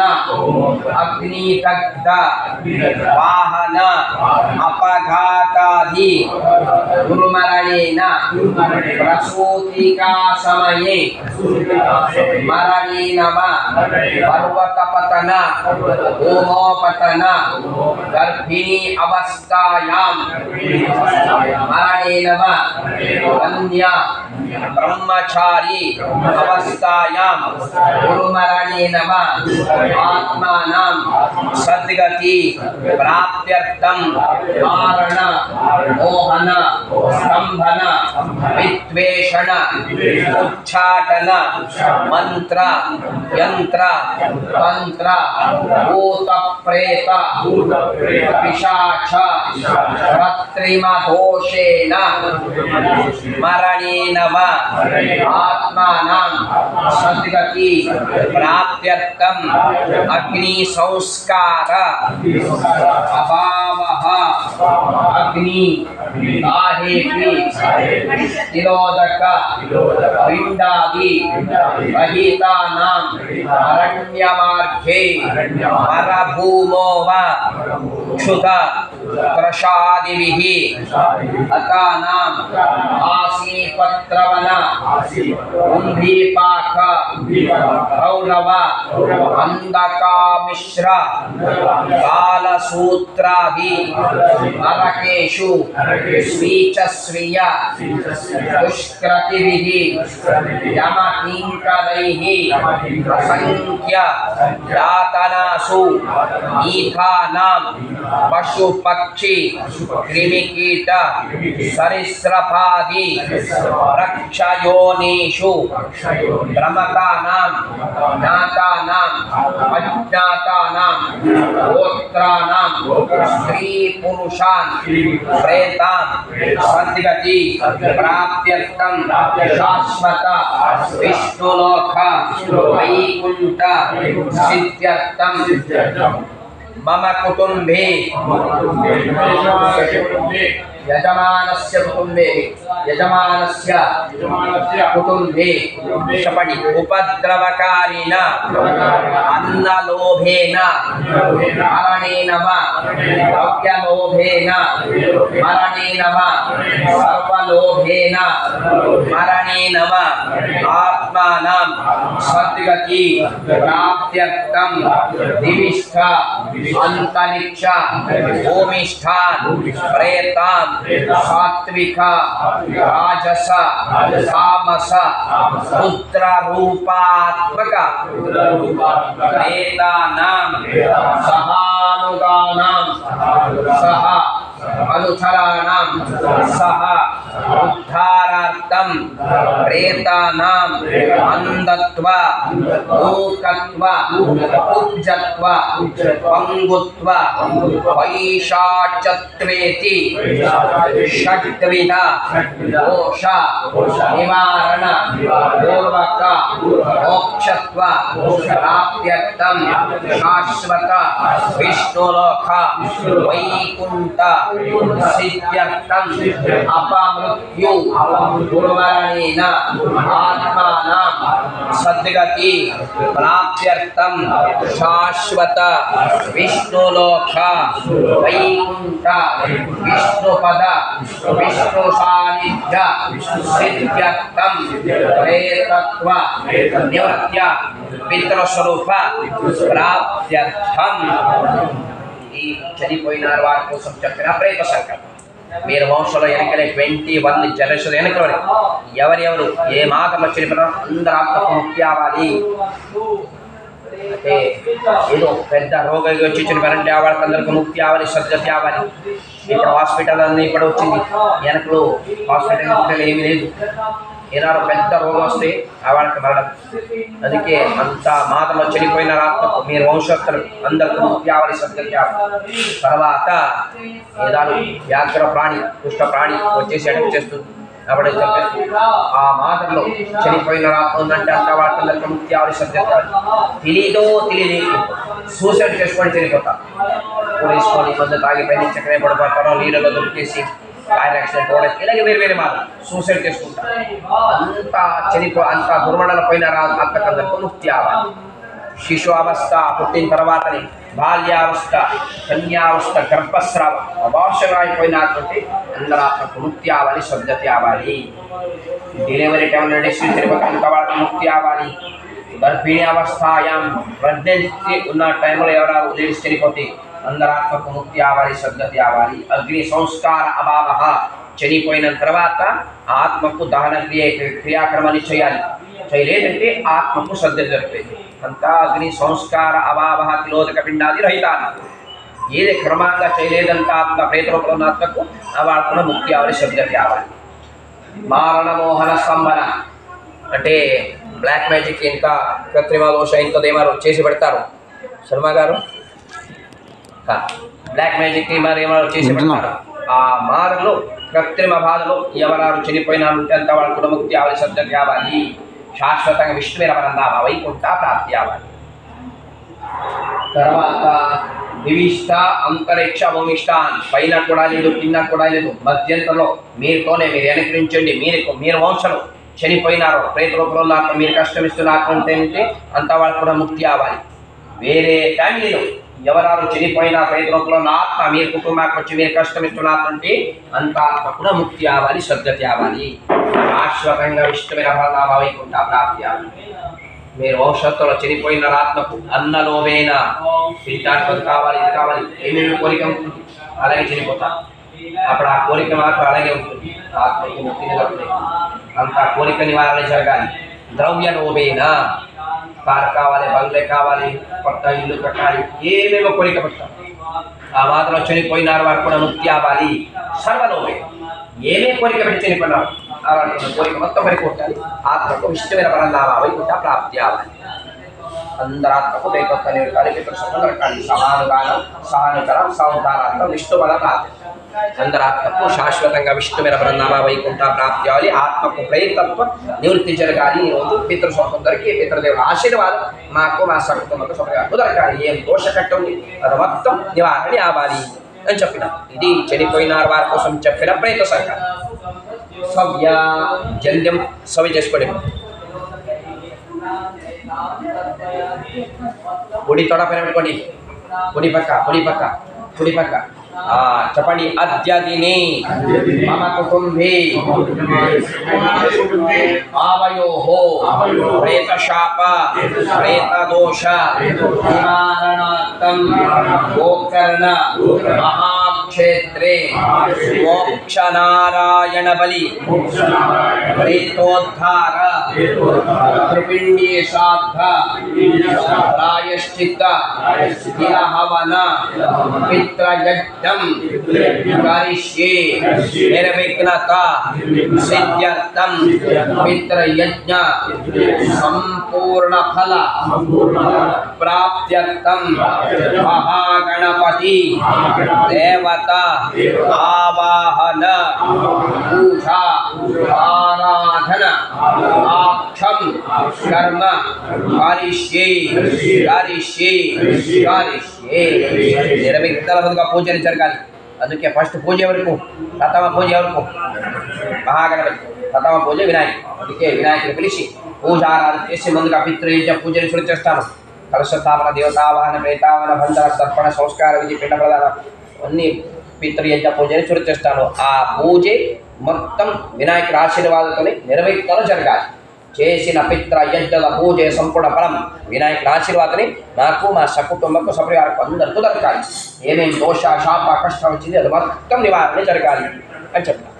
అగ్నిదగ్ధ వాహన అపఘాతాది దుర్మరణేన ప్రసూతికా సమయే మరణేన పర్వతపతన ఓమోపతన గర్భిణీ అవస్థాయాం మరణేన కన్య బ్రహ్మచారి అవస్థాయాం దుర్మరణేన ఆత్మానాం సద్గతి प्राप्त्यर्थम मारण मोहन स्तंभन विद्वेषण उच्चाटन मंत्र यंत्र तंत्र भूत प्रेत पिशाच रत्रिमदोषेण मरणेन वा आत्मानं सद्गति प्राप्त्यर्थम अग्नि संस्कार अभावः अग्नि दाहेपि तिलोदक पिंडादि रहितानां अरण्यमार्गे मरभूमो वा क्षुध प्रसादिभिः अतानां आसीपत्रवन कुंभीपाक रौरव अंधकामिश्र कालसूत्रादि नरकेषु स्वीचस्वीय दुष्कृतिभिः यमकिंकरैः असंख्य यातनासु ईथानां पशु पक्षी कृमिकीट सरिसृपादि रक्षयोनिषु प्रमतानां ज्ञातानां अज्ञातानां गोत्राणां स्त्री पुरुषान् प्रेतान् सद्गति प्राप्त्यर्थं शाश्वत विष्णुलोक वैकुंठ सिद्ध्यर्थं मम कुटुंबे यजमानस्य कुटुंबे यजमानस्य कुटुंबे शपणि उपद्रवकारिण अन्नलोभेन मरणेन वा द्रव्यलोभेन मरणेन वा सर्वलोभेन मरणेन वा आत्मानं सद्गति प्राप्त्यर्थं दिविष्ठ अंतरिक्ष भूमिष्ठान् प्रेतान् सात्विक राजस तामस रुद्र रूपात्मक प्रेतानां सहानुगानां सह अनुचराणां सह उद्धारार्थं प्रेतानां अंधत्व मूकत्व उपजत्व पंगुत्व वैशाचत्वेति षड्विध दोष निवारण पूर्वक मोक्षत्व प्राप्त्यर्थं शाश्वत विष्णुलोक वैकुंठ सिद्ध्यर्थं अपमृत्यु दुर्मरणेन आत्मानं सद्गति प्राप्त्यर्थं शाश्वत विष्णुलोक वैकुंठ विष्णुपद विष्णु सानिध्य सिद्ध्यर्थं प्रेतत्व निवृत्य पितृस्वरूप प्राप्त्यर्थं ఈ చనిపోయిన వారి కోసం చెప్పిన ప్రేత సంకల్పం మీరు వంశంలో వెనకలే 21 జనరేషన్ వెనకలు ఎవరెవరు ఏ మాతలో చనిపోయినా అందరూ ఆత్మకు ముక్తి అవ్వాలి. అంటే ఏదో పెద్ద రోగం వచ్చి చనిపోయారంటే వాళ్ళకి అందరికి ముక్తి అవ్వాలి, సద్గతి అవ్వాలి. ఇప్పుడు హాస్పిటల్ అన్నీ ఇప్పుడు వచ్చింది, వెనకలు హాస్పిటల్ ఏమీ లేదు. ఏనాడు పెద్ద రోగం వస్తే వాళ్ళకి మరణం. అందుకే అంత మాతలో చనిపోయిన ఆత్మకు మీరు వంశస్థులు అందరికీ ముక్తి అవ్వాలి, సద్గతి అవ్వాలి. తర్వాత ఏదాలు వ్యాఘ్ర ప్రాణి దుష్ట ప్రాణి వచ్చేసి అడుగు చేస్తుంది కాబట్టి చెప్పేస్తుంది. ఆ మాటల్లో చనిపోయిన ఆత్మ ఉందంటే అంత వాళ్ళందరికీ ముక్తి అవ్వాలి, సద్గతి అవ్వాలి. తెలియదో తెలియదు సూసైడ్ చేసుకొని చనిపోతారు. పోలీసుకొని మందు తాగిపోయి చక్కనే పడిపోతారో నీళ్ళలో దొరికేసి ఫైర్ యాక్సిడెంట్ కూడా ఇలాగే వేరు వేరే మాట సూసైడ్ చేసుకుంటారు. అంత దుర్మరణల పోయిన ఆత్మకందరికీ ముక్తి అవ్వాలి. శిశు అవస్థ పుట్టిన తర్వాతని బాల్యావస్థ కన్యావస్థ గర్భస్రావ అభాషణ అయిపోయినటువంటి అందరూ ఆత్మకు ముక్తి అవ్వాలి, సద్గతి అవ్వాలి. డెలివరీ టైంలో డెసిషన్ చనిపోతాను వాళ్ళకి ముక్తి అవ్వాలి. గర్భిణీ అవస్థాయాం ప్రెగ్నెన్సీ ఉన్న టైంలో ఎవరు లేడీస్ చనిపోతే అందరూ ఆత్మకు ముక్తి అవ్వాలి, సద్గతి అవ్వాలి. అగ్ని సంస్కార అభావ చనిపోయిన తర్వాత ఆత్మకు దహన క్రియాక్రమాన్ని చేయాలి. చేయలేదంటే ఆత్మకు సద్గతి దొరుకుతుంది. అంతా అగ్ని సంస్కార అభావ తిలోదక పిండాది రహితాన ఏది క్రమంగా చేయలేదంటే ఆత్మ ప్రేత రూపంలో ఉన్న ఆత్మకు వాళ్ళకు కూడా ముక్తి అవ్వాలి, సద్గతి అవ్వాలి. మారణ మోహన స్తంభన అంటే బ్లాక్ మ్యాజిక్ ఇంకా కృత్రిమ దోష ఇంకోదేమారు చేసి పెడతారు శర్మ గారు. బ్లాక్ మ్యాజిక్ ఏమారు చేసి పెడతారు. ఆ మారలు కృత్రిమ బాధలు ఎవరారు చనిపోయినా ఉంటే అంత వాళ్ళ కుటుంబముక్తి అవ్వాలి, సద్గతి అవ్వాలి, శాశ్వతంగా విష్ణువే రమణందామ వైకుంఠ ప్రాప్తి అవ్వాలి. తర్వాత దివిష్ట అంతరిక్ష భూమిష్టాన్ పైన కూడా లేదు కింద కూడా లేదు మధ్యంతలో మీరుతోనే మీరు అనుగ్రహించండి. మీరు వంశలు చనిపోయినారు ప్రేత రూపంలో నాకు మీరు కష్టమిస్తున్నారు అంటే అంత వాళ్ళకు కూడా ముక్తి అవ్వాలి. వేరే ఫ్యామిలీలో ఎవరారు చనిపోయినా ప్రేత రూపంలో ఆత్మ మీరు కుటుంబానికి వచ్చి మీరు కష్టమిస్తున్నటువంటి అంత ఆత్మ కూడా ముక్తి అవ్వాలి, సద్గతి అవ్వాలి, శాశ్వతంగా విష్ణువైన రమణనామ వైకుంఠ ప్రాప్తి అవ్వాలి. మీరు వంశత్తులో చనిపోయిన ఆత్మకు అన్నలోవేనా తింటానికి కావాలి, ఇది కావాలి, ఏమేమి కోరిక ఉంటుంది అలాగే చనిపోతారు. అప్పుడు ఆ కోరిక మాత్రం అలాగే ఉంటుంది. ఆత్మకి ముక్తిని దొరుకుతుంది. అంత కోరిక నివారణ జరగాలి. ద్రవ్య లోవేనా కారు కావాలి, బంగ్లే కావాలి, కొత్త ఇల్లు కట్టాలి, ఏమేమో కోరిక పెట్టాలి. ఆ మాత్రం చనిపోయినారు వారు కూడా ముక్తి అవ్వాలి. సర్వలోవే ఏమే కోరిక పెట్టి చనిపోయినారు అలాంటి కోరిక మొత్తం పరికొట్టాలి. ఆత్మకు విష్ణువైన రమణనామ వైకుంఠ ప్రాప్తి అవ్వాలి. అందరు ఆత్మకు దేవత నిరకాలి, పితృసందరకాలి, సహానుగానం సహానుకరం సౌందారాంతం విష్ణు బల ప్రాప్తి. అందరు ఆత్మకు శాశ్వతంగా విష్ణువైన రమణనామ వైకుంఠ ప్రాప్తి అవ్వాలి. ఆత్మకు ప్రేతత్వ నివృత్తి జరగాలి. ఈరోజు పితృస్వతందరికి పితృదేవుల ఆశీర్వాదం మాకు మా సకుటుంబకు సొంతగా దొరకాలి. ఏం దోష కట్టుంది అది మొత్తం నివారణ అవ్వాలి అని చెప్పిన. ఇది చనిపోయిన వారి కోసం చెప్పిన ప్రేత సంఘం. సవ్య జంధ్యం సవి చేసుకోండి. పొడి తొడ పైన పెట్టుకోండి. పొడి పక్క చెప్పండి. అద్యదిని మమ కుటుంబే ఆవయోహో ప్రేతశాప ప్రేతదోష నివారణార్థం గోకర్ణ మహాక్షేత్రే మోక్షనారాయణ బలి ప్రేతోద్ధార త్రిపిండీశాద్ధ ప్రాయశ్చిత్త తిలహవన పిత్రయజ్ఞ కరిష్యే నిర్విఘ్నత సిద్ధ్యర్థం పితృయజ్ఞ సంపూర్ణ ఫల ప్రాప్త్యర్థం మహాగణపతి దేవత ఆవాహన పూజా ఆరాధన ఆక్షం కర్మ కరిష్యే నిర్విఘ్నంగా పూజలు జరగాలి. అందుకే ఫస్ట్ పూజ ఎవరికి, ప్రథమ పూజ ఎవరికి మహాగణపతి, ప్రథమ పూజ వినాయకుడు. అందుకే వినాయకుడు పిలిచి పూజ ఆరాధన చేసి ముందుగా పితృయజ్ఞ పూజలు శురు చేస్తాను. కలశస్థాపన, దేవతావాహన, ప్రేతావన, బంధన, తర్పణ, సంస్కార విధి, పిండ ప్రదాన అన్ని పితృయజ్ఞ పూజలు శురు చేస్తాను. ఆ పూజ మొత్తం వినాయకుడి ఆశీర్వాదంతో నిర్విఘ్నంగా జరగాలి. చేసిన పిత్ర యజ్ఞల పూజ సంపూర్ణ ఫలం వినాయకుడి ఆశీర్వాదని నాకు మా సకుటుంబకు సపరివారకు అందరికీ దొరకాలి. ఏమేమి దోష శాప కష్టం వచ్చింది అది మొత్తం నివారణ జరగాలి అని చెప్తాను.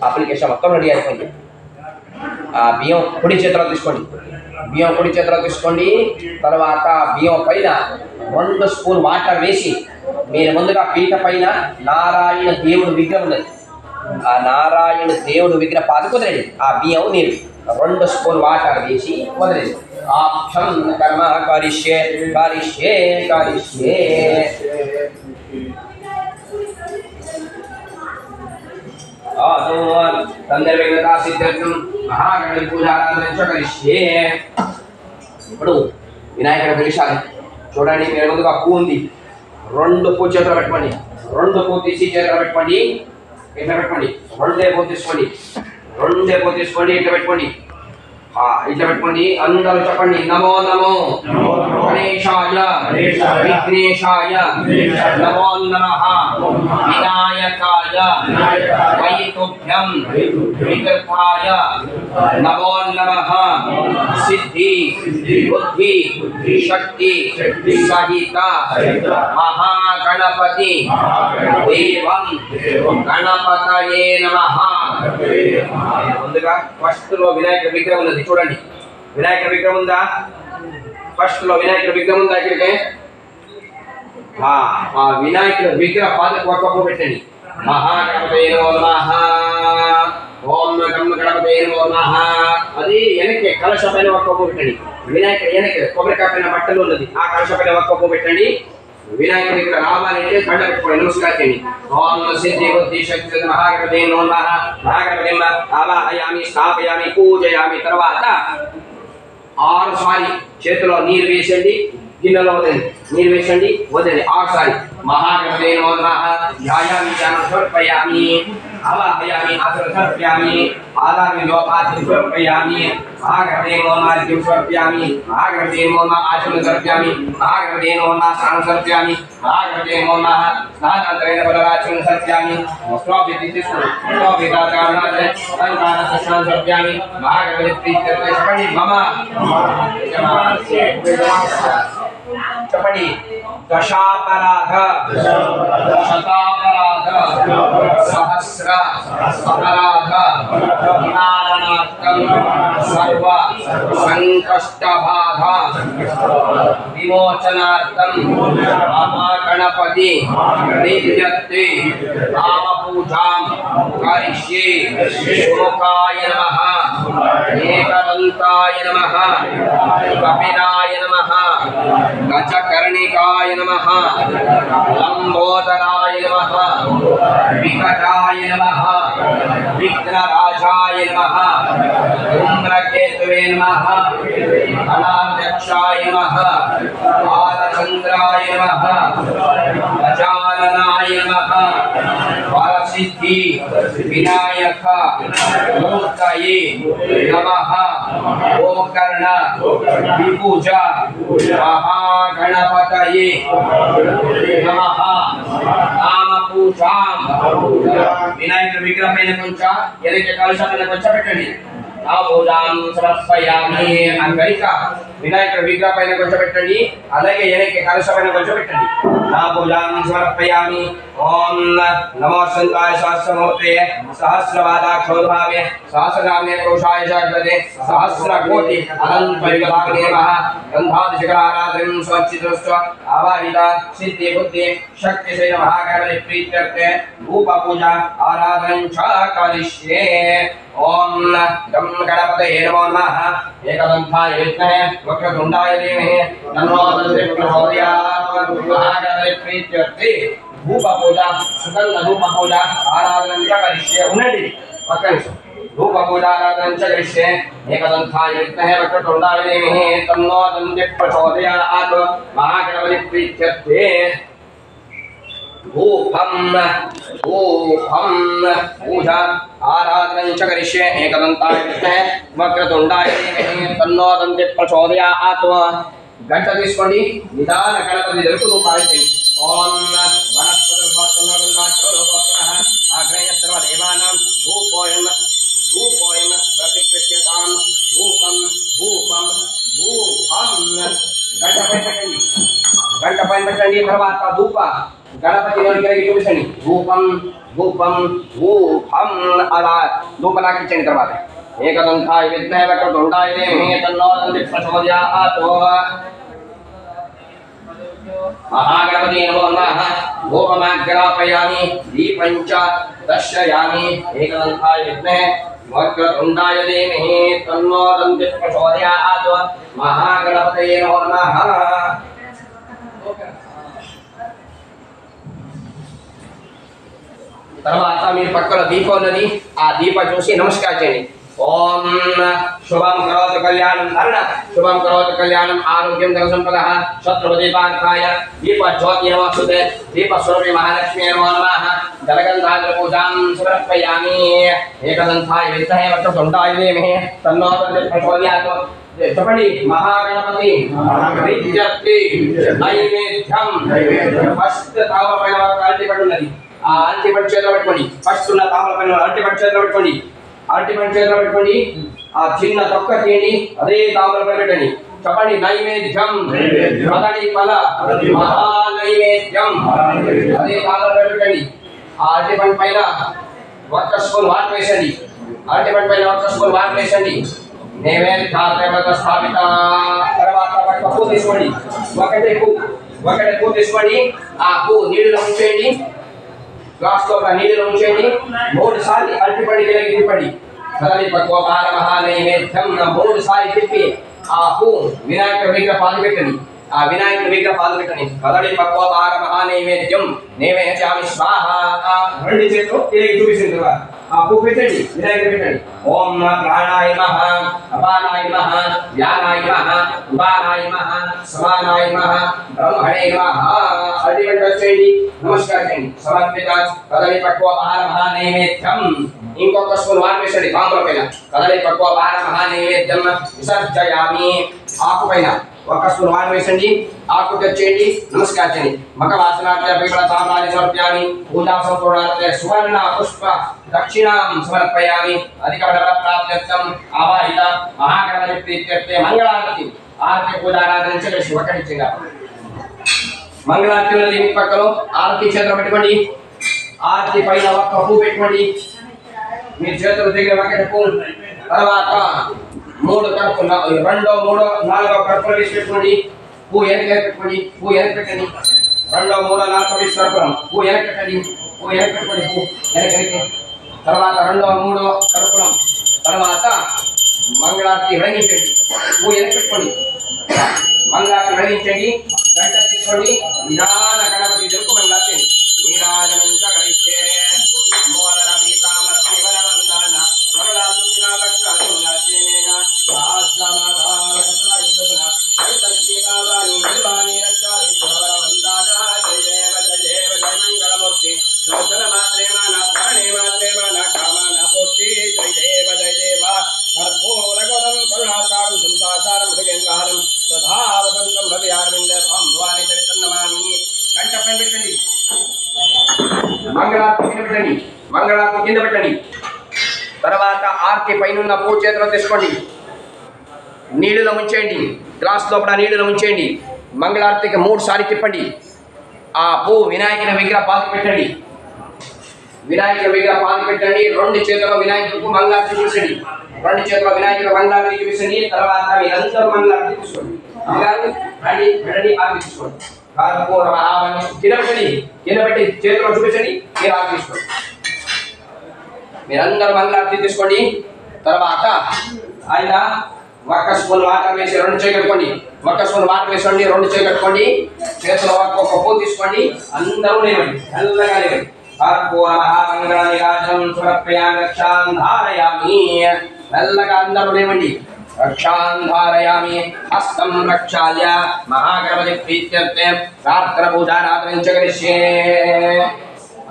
అప్లికేషన్ మొత్తం రెడీ అయిపోయింది. ఆ బియ్యం కుడి చేతిలో తీసుకోండి. తర్వాత బియ్యం పైన 2 స్పూన్ వాటర్ వేసి మీరు ముందుగా పీట పైన నారాయణ దేవుడు విగ్రహం ఉన్నది. ఆ నారాయణ దేవుడు విగ్రహ పాదకు వదిలేండి. ఆ బియ్యం నీరు 2 స్పూన్ వాటర్ వేసి వదిలేండి. ఆక్షం కర్మ కరిష్యే సందర్భంగా సిద్ధార్థం మహాగణపతి పూజ ఆరాధన కరిష్యే. ఇప్పుడు వినాయకుడు పిలిచాలి. చూడండి, మీరు ముందుగా పువ్వు ఉంది. 2 పువ్వు చేతిలో పెట్టుకోండి. 2 పువ్వు తీసి చేతిలో పెట్టుకోండి. ఇట్లా పెట్టుకోండి. 2 పువ్వు తీసుకోండి. ఇట్లా పెట్టుకోండి. ఇట్లా పెట్టుకోండి. అందరూ చెప్పండి. నమో నమో గణేశాయ విఘ్నేశాయ నమో నమః వినాయకాయ వైతుభ్యం విగ్రహాయ నమో నమః సిద్ధి బుద్ధి శక్తి సహిత మహాగణపతి దేవం గణపతయే నమః. ముందుగా ఫస్ట్ లో వినాయక విగ్రహం ఉన్నది. చూడండి, వినాయక విగ్రహం ఉందా? ఫస్ట్ లో వినాయక విగ్రహం ఉందా? ఇక్కడికి ఆ వినాయకుడు విగ్రహ పాదకు ఒక కప్పు పెట్టండి. మహాగణపతయే నమో నమః. ఓం గం గణపతయే నమో నమః. అది వెనక్కి కలశ పైన ఒక కప్పు పెట్టండి. వినాయకుడు వెనక్కి కొబ్బరికాయ పైన బట్టలు ఉన్నది, ఆ కలశ పైన ఒక కప్పు పెట్టండి. వినాయకుడి ఇక్కడ రావాలంటే దండ పెట్టుకోండి, నమస్కారం చేయండి. ఓం సిద్ధి బుద్ధి శక్తి మహాగణపతయే నమో నమః. మహాగణపతిం ఆవాహయామి, స్థాపయామి, పూజయామి. తర్వాత 6 సారి చేతిలో నీరు వేసండి, గిన్నెలో వదండి, నీరు వేసండి, వదండి 6 సారి. మహాగణపతయే నమో నమః. ధ్యాయామి ధ్యానం సమర్పయామి, ఆవాహయామి ఆసనం సమర్పయామి, ఆదామి లోపాతి సమర్పయామి. మహాగణపతయే నమో నమః దిం సమర్పయామి. మహాగణపతయే నమో నమః ఆచమనం సమర్పయామి. మహాగణపతయే నమో నమః స్నానం సమర్పయామి. మహాగణపతయే నమో నమః స్నానాంతరేణ బలరాచమనం సమర్పయామి. స్వాభితిష్ఠు స్వాభిదాకారణాయ అలంకార స్నానం సమర్పయామి. మహాగణపతి ప్రీత్యర్థం చెప్పండి. మమ చెప్పండి. దశాపరాధ శతాపరాధ సహస్ర అపరాధ నివారణార్థం సర్వ సంకష్టబాధ విమోచనార్థం మహాగణపతి ప్రీత్యర్థే నామపూజాం కరిష్యే. శోకాయ నమః, ఏకదంతాయ నమః, కపిలాయ నమః, గజకర్ణికాయ నమః, లంబోదరాయ నమః, వికటాయ నమః, విఘ్నరాజాయ నమః, ధూమ్రకేతువే నమః, అనాధ్యక్షాయ నమః, బాలచంద్రాయ నమః, గజాననాయ నమః, వరసిద్ధి వినాయక మూర్తయే నమః. గోకర్ణ విపూజ మహాగణపతయే నమః. నామపూజాం. వినాయకుడి విగ్రహం పైన కొంచెం ఎదుటి కలశం పైన కొంచెం పెట్టండి. నామపూజాం సమర్పయామి. అంగరిక వినాయకుడి విగ్రహం పైన కొంచెం పెట్టండి, అలాగే ఎనకి కలశం పైన కొంచెం పెట్టండి. నామపూజాం సమర్పయామి. ఓం నమో సంతాయ సహస్రమూర్తే సహస్రవాదాక్షోద్భావే సహస్రనామ్నే పురుషాయ శాశ్వతే సహస్రకోటి అనంత యుగలాగ్నే నమః. గంధాదిశిఖరారాధనం స్వచ్చితస్వ ఆవాహిత సిద్ధి బుద్ధి శక్తిశైల మహాగణపతి ప్రీత్యర్థే ధూప పూజ ఆరాధనం చ కరిష్యే. ఓం గం గణపతయే నమో నమః. ఏకదంతాయ విద్మహే వక్రతుండాయ ధీమహి తన్నో దంతి ప్రచోదయాత్. మహాగణపతి ప్రీత్యర్థే ధూప పూజ సుగంధ ధూప పూజ ఆరాధనం చ కరిష్యే. ఉండండి ఒక్క నిమిషం. ధూప పూజ ఆరాధనం చ కరిష్యే. ఏకదంతాయ విద్మహే వక్రతుండాయ ధీమహి తన్నో దంతి ప్రచోదయాత్. మహాగణపతి ప్రీత్యర్థే ధూపం ధూపం పూజ ఆరాధనం చ కరిష్యే. ఏకదంతాయ విద్మహే వక్రతుండాయ ధీమహి తన్నో దంతి ప్రచోదయాత్. గంట తీసుకోండి, నిదాన గణపతి జరుపు ధూప ఆరతి. ఓం వనస్పతిర్భాస్కరః ఆగ్నేయ సర్వదేవానాం ధూపోయం ధూపోయం ప్రతికృష్యతాం. ధూపం ధూపం ధూపం. గంట పైన పెట్టండి, గంట పైన పెట్టండి. తర్వాత ధూప గణపతి నోటికి చూపించండి. ధూపం ధూపం ధూపం అలా ధూప నాకించండి. తర్వాత ఏకదంతాయ విద్మహే వక్రతుండాయ ధీమహి తన్నో దంతి ప్రచోదయాత్. మహాగణపతి నమో నమః. ధూపమాగ్రాపయామి, దీపం చ దర్శయామి. ఏకదంతాయ విద్మహే వక్రతుండాయ ధీమహి తన్నో దంతి ప్రచోదయాత్. మహాగణపతయే నమో నమః. తర్వాత మీరు పక్కన దీపం ఉన్నది, ఆ దీపం చూసి నమస్కారం చేయండి. ఓం శుభం కరోతు కళ్యాణం ధరణ శుభం కరోతు కళ్యాణం ఆరోగ్యం ధన సంపద శత్రుదీపాంకాయ దీప జ్యోతి నమస్తుతే దీప స్వరూపి మహాలక్ష్మి నమో నమః. జలగంధాగ్ర పూజాం సమర్పయామి. ఏకదంతాయ విద్మహే వక్రతుండాయ ధీమహి తన్నో దంతి ప్రచోదయాత్. చెప్పండి. మహాగణపతి ప్రీత్యర్థే నైవేద్యం. ఫస్ట్ తావ పైన అరటి పండు ఉన్నది, ఆ అరటి పండు చేతిలో పెట్టుకోండి. ఫస్ట్ ఉన్న తామల పైన అరటి పండు చేతిలో పెట్టుకోండి. అరటి పండు చేతిలో పెట్టుకోండి, ఆ చిన్న తొక్క తీయండి, అదే తామల పైన పెట్టండి. చెప్పండి. నైవేద్యం మొదటి ఫల మహా నైవేద్యం. అదే తామల పైన పెట్టండి. ఆ అరటి పండు పైన 1 స్పూన్ వాటర్ వేసండి. అరటి పండు పైన 1 స్పూన్ వాటర్ వేసండి. నైవేద్యార్థ స్థాపిత. తర్వాత పూ తీసుకోండి, ఒకటే పూ ఒకటి పువ్వు తీసుకోండి, ఆ పువ్వు నీళ్ళలో ఉంచేయండి, గ్లాస్ లో నీళ్ళలో ఉంచేయండి, 3 సార్లు అల్టిపడి తిప్పండి. కదలి పక్వ బాల మహానైవేద్యం 3 సార్లు తిప్పి ఆ పువ్వు వినాయకుడి విగ్రహ పాలు పెట్టండి. ఆ వినాయకుడి విగ్రహ పాలు పెట్టండి. కదలి పక్వ బాల మహానైవేద్యం నైవేద్యామి స్వాహ. 2 చేతులు తిరిగి చూపించిన తర్వాత ఆ పువ్వు పెట్టండి, వినాయకుడు పెట్టండి. ఓం ప్రాణాయ నమః, అపానాయ నమః, వ్యానాయ నమః, ఉపానాయ నమః, సమానాయ నమః, బ్రహ్మణే నమః. అల్టిమేట్ చేయండి, నమస్కారం చేయండి. సమర్పిత కదలి పక్వ బాల మహానైవేద్యం. ఇంకొక స్పూన్ వాటర్ వేసండి తాంబూల పైన. కదలి పక్వ బాల మహానైవేద్యం విసర్జయామి. ఆకు పైన 1 స్పూన్ వాటర్ వేసండి, ఆకు తెచ్చేయండి, నమస్కారం చేయండి. మక వాసనార్థ పిపళ తామ్రాన్ని సమర్పయామి. పూజా సంపూర్ణార్థ సువర్ణ పుష్ప దక్షిణాం సమర్పయామి. అధిక బల ప్రాప్త్యర్థం ఆవాహిత మహాగణపతి ప్రీత్యర్థే మంగళారతి. ఆరతి పూజారాధన చేసి ఒకటిచ్చిందా మంగళారతిలో దీని పక్కలో ఆరతి క్షేత్రం పెట్టుకోండి. ఆరతి పైన 1 పువ్వు పెట్టుకోండి, మీ చేతుల దగ్గర 1 పువ్వు. తర్వాత 3 కర్పూర 2, 3, 4 కర్పూరం వేసి పెట్టుకోండి. పువ్వు వెనక పెట్టుకోండి, పువ్వు వెనక పెట్టండి. 2, 3, 4 వేసి కర్పూరం, పువ్వు వెనక పెట్టండి, పువ్వు వెనక పెట్టుకోండి, పువ్వు వెనక. తర్వాత 2, 3 కర్పూరం. తర్వాత మంగళారతి వెలిగించండి, పువ్వు వెనక పెట్టుకోండి. మంగళారతి వెలిగించండి, గంట తీసుకోండి. నిదాన గణపతి తెలుగు మంగళారతి నీరాజనంచ గడిస్తే మోదర పీతామర పరివర వందన మరళ సున్నా లక్షణ చేన శాస్త్రమధార కథాయితున హరితీతావాని నిర్వాణి రక్షాయి సవర వందన జయ దేవ జయ దేవ జయ మంగళమూర్తి దర్శన మాత్రే మాన ప్రాణే మాత్రే మాన కామన పూర్తి జయ దేవ జయ దేవ కర్పూర గౌరం కరుణాసారం సంసారం మృగేంద్రహారం సదా వసంతం రవి అరవింద భవాని చరితన్నమామి. గంట పైన పెట్టండి, మంగళారతి కింద పెట్టండి, మంగళారతి కింద పెట్టండి. తర్వాత ఆర్తి పైన పువ్వు చేతిలో తీసుకోండి, నీళ్ళలో ముంచేయండి, గ్లాస్ లోపల నీళ్ళలో ఉంచేయండి. మంగళారతికి 3 సార్లు తిప్పండి. ఆ పువ్వు వినాయకుని విగ్రహ పాలు పెట్టండి, వినాయకుని విగ్రహ పాలు పెట్టండి. 2 చేతుల్లో వినాయకుడికి మంగళారతి చూసండి, 2 చేతుల్లో వినాయకుడు మంగళారతి చూపించండి. తర్వాత మీరందరూ మంగళారతి తీసుకోండి, రండి రండి ఆరతి తీసుకోండి. కర్పూర మహావని కింద పెట్టండి, కింద పెట్టి చేతిలో చూపించండి, మీరు ఆరతి తీసుకోండి. మీరందరూ మంగళారతి తీసుకోండి. తర్వాత ఆయన 1 స్పూన్ వాటర్ వేసి 2 చేయి కట్టుకోండి, 1 స్పూన్ వాటర్ వేసుకోండి, 2 చేయి కట్టుకోండి. చేతిలో 1 పువ్వు తీసుకోండి, అందరూ లేవండి, చల్లగా లేవండి. కర్పూర మహామంగళ నిరాజనం సమర్పయామి రక్షాం ధారయామి. మెల్లగా అందరూ లేవండి, రక్షాం ధారయామి. హస్తం రక్షాయ మహాగణపతి ప్రీత్యర్థే ప్రార్థన పూజారాధన చరిష్యే.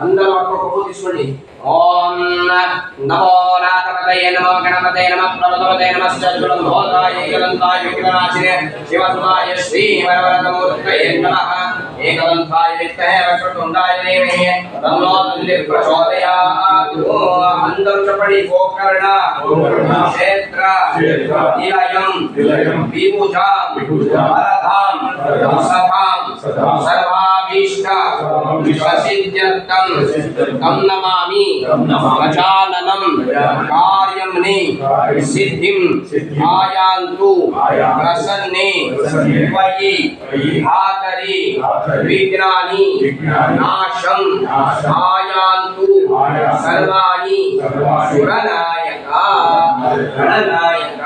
అందరూ 1 పువ్వు తీసుకోండి. ఓం నమో నాథపతయే నమో గణపతయే నమః ప్రమదవతయే నమః సద్గుణోదాయ ఏకదంతాయ విఘ్ననాశినే శివసుతాయ శ్రీవరవరదమూర్తయే నమః. ఏకదంతాయ విద్మహే వక్రతుండాయ ధీమహి తన్నో దుర్గే ప్రచోదయాత్. అందరూ చెప్పండి. గోకర్ణ క్షేత్ర నిలయం విభుజాం వరదాం సభాం సర్వాభీష్ట ప్రసిద్ధ్యర్థం తం నమామి. గజాననం కార్యంని సిద్ధిం ఆయాంతు ప్రసన్నే త్వయి ధాతరి విఘ్నాని నాశం ఆయాంతు సర్వాణి సురనాయక గణనాయక.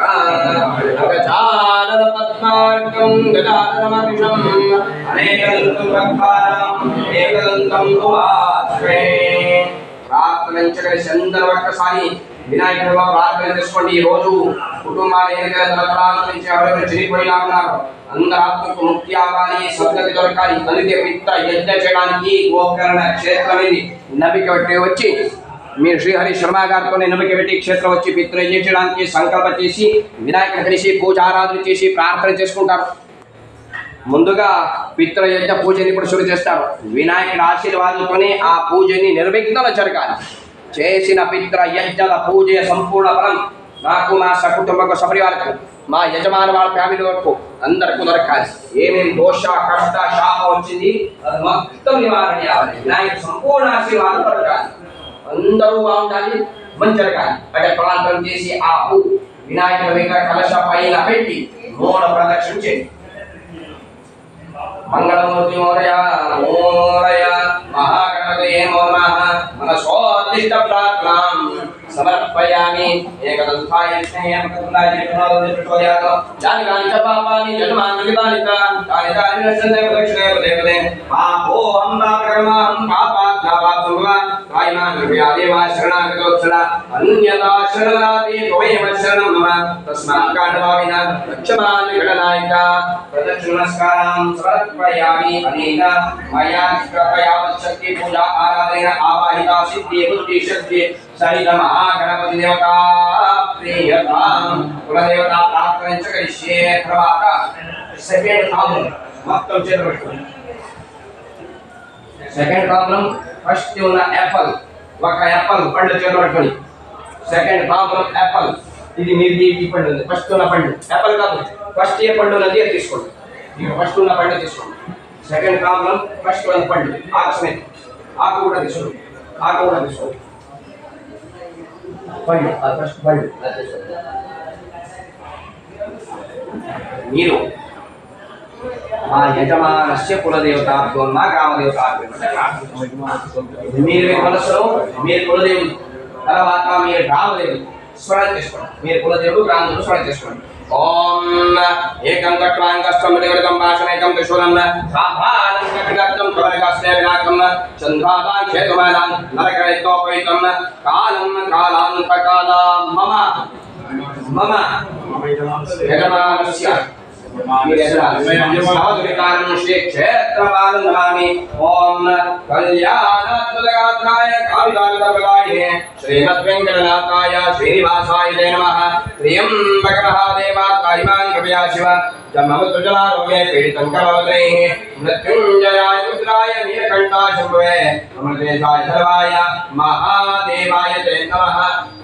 గజానన పద్మార్కం గజాననమర్షం అనేకదంతం రక్షారం ఏకదంతం ఉపాస్మే. ప్రార్థన కలిసి అందరూ ఒక్కసారి వినాయకుడి ప్రార్థన చేసుకోండి. ఈ రోజు కుటుంబాలు ఎవరెవరు చనిపోయినా ఉన్నారు, అందరూ ఆత్మకు ముక్తి అవ్వాలి, సద్గతి దొరకాలి. అందుకే పిత్ర యజ్ఞ చేయడానికి గోకర్ణ క్షేత్రం ఇది నమ్మిక పెట్టి వచ్చి మీరు శ్రీహరి శర్మ గారితో నమ్మిక పెట్టి క్షేత్రం వచ్చి పిత్ర యజ్ఞ చేయడానికి సంకల్పం చేసి వినాయకుడు కలిసి పూజ ఆరాధన చేసి ప్రార్థన చేసుకుంటారు. ముందుగా పితృయజ్ఞ పూజని ఇప్పుడు శురు చేస్తారు. వినాయకుడి ఆశీర్వాదంతోనే ఆ పూజని నిర్విఘ్నంగా జరగాలి. చేసిన పితృ యజ్ఞల పూజ సంపూర్ణ ఫలం నాకు, మా సకుటుంబకు, సపరివారకు, మా యజమాని వాళ్ళ ఫ్యామిలీ వరకు అందరికీ దొరకాలి. ఏమేమి దోష కష్ట శాపం వచ్చింది అది మొత్తం నివారణ అవ్వాలి. వినాయకుడు సంపూర్ణ ఆశీర్వాదం దొరకాలి, అందరూ బాగుండాలి, మంచి జరగాలి. అంటే ప్రాంతం చేసి ఆ పువ్వు వినాయకుడి విగ్రహ కలశ పైన పెట్టి 3 ప్రదక్షిణ చేయండి. मंगलमूर्ति मोरया मोरया महागणपतये नमः मनसोदिष्ट प्रार्थनां समर्पयामि एकदन्ताय स्नेहमकरुणाय प्रचोदयात् यानि कानि च पापानि जन्मानि कृतानि तानि तानि नश्यन्ते प्रदक्षिणे पदे पदे पापोऽहं पापकर्माहं पापात्मापापसंभवा कायमान् कृपया देवा शरणागतोत्सला अन्यथा शरणागते त्वमेव शरणं मम तस्मात् काण्डभाविना रक्षमान् विघटनायिका प्रदक्षिणनमस्कारां समर्पयामि अनेन मया कृपया शक्ति पूजा आराधनेन आवाहिता सिद्धि बुद्धि शक्ति सहित महागणपति देवता प्रियतां कुलदेवता प्रार्थना च करिष्ये తర్వాత సెకండ్ కాలం మొత్తం చేతబట్టుకోండి సెకండ్ ప్రాబ్లం ఫస్ట్ ఉన్న యాపిల్ ఒక యాపిల్ పండు చేతబట్టుకోండి సెకండ్ ప్రాబ్లం యాపిల్ ఇది మీది ఈ పండు ఉంది ఫస్ట్ ఉన్న పండు యాపిల్ కాదు ఫస్ట్ ఏ పండు ఉన్నది అది తీసుకోండి ఇక ఫస్ట్ ఉన్న పండు తీసుకోండి సెకండ్ ప్రాబ్లం ఫస్ట్ ఉన్న పండు ఆక్సిజన్ ఆకు కూడా తీసుకోండి ఆకు కూడా తీసుకోండి పండు ఆ ఫస్ట్ పండు మీరు మా యజమానస్య కులదేవతాభ్యో మా గ్రామదేవతాభ్యో మీరు మనసులో మీరు కులదేవుడు తర్వాత మీరు గ్రామదేవుడు స్మరణ చేసుకోండి మీరు కులదేవుడు గ్రామదేవుడు స్మరణ చేసుకోండి ఓం ఏకం కట్వాంగస్తం దేవతం భాషణేకం త్రిశూలం సాభానం కటగత్తం కవనకాస్య వినాకం చంద్రాదాం చేతుమానం నరకైతోపైతం కాలం కాలాంతకాలా మమ మమ యజమానస్య साधुविकारणं श्री क्षेत्रपालं नमामि ओम कल्याणात्मगात्राय कामितार्थप्रदायिने श्रीमद्वेङ्कटनाथाय श्रीनिवासाय नमः त्र्यम्बकमहादेवाय इमां कृपया शिव जन्ममृत्युजलारोगे पीडितं करोत्रैः मृत्युञ्जयाय रुद्राय नीलकण्ठाय शम्भवे अमृतेशाय सर्वाय महादेवाय ते नमः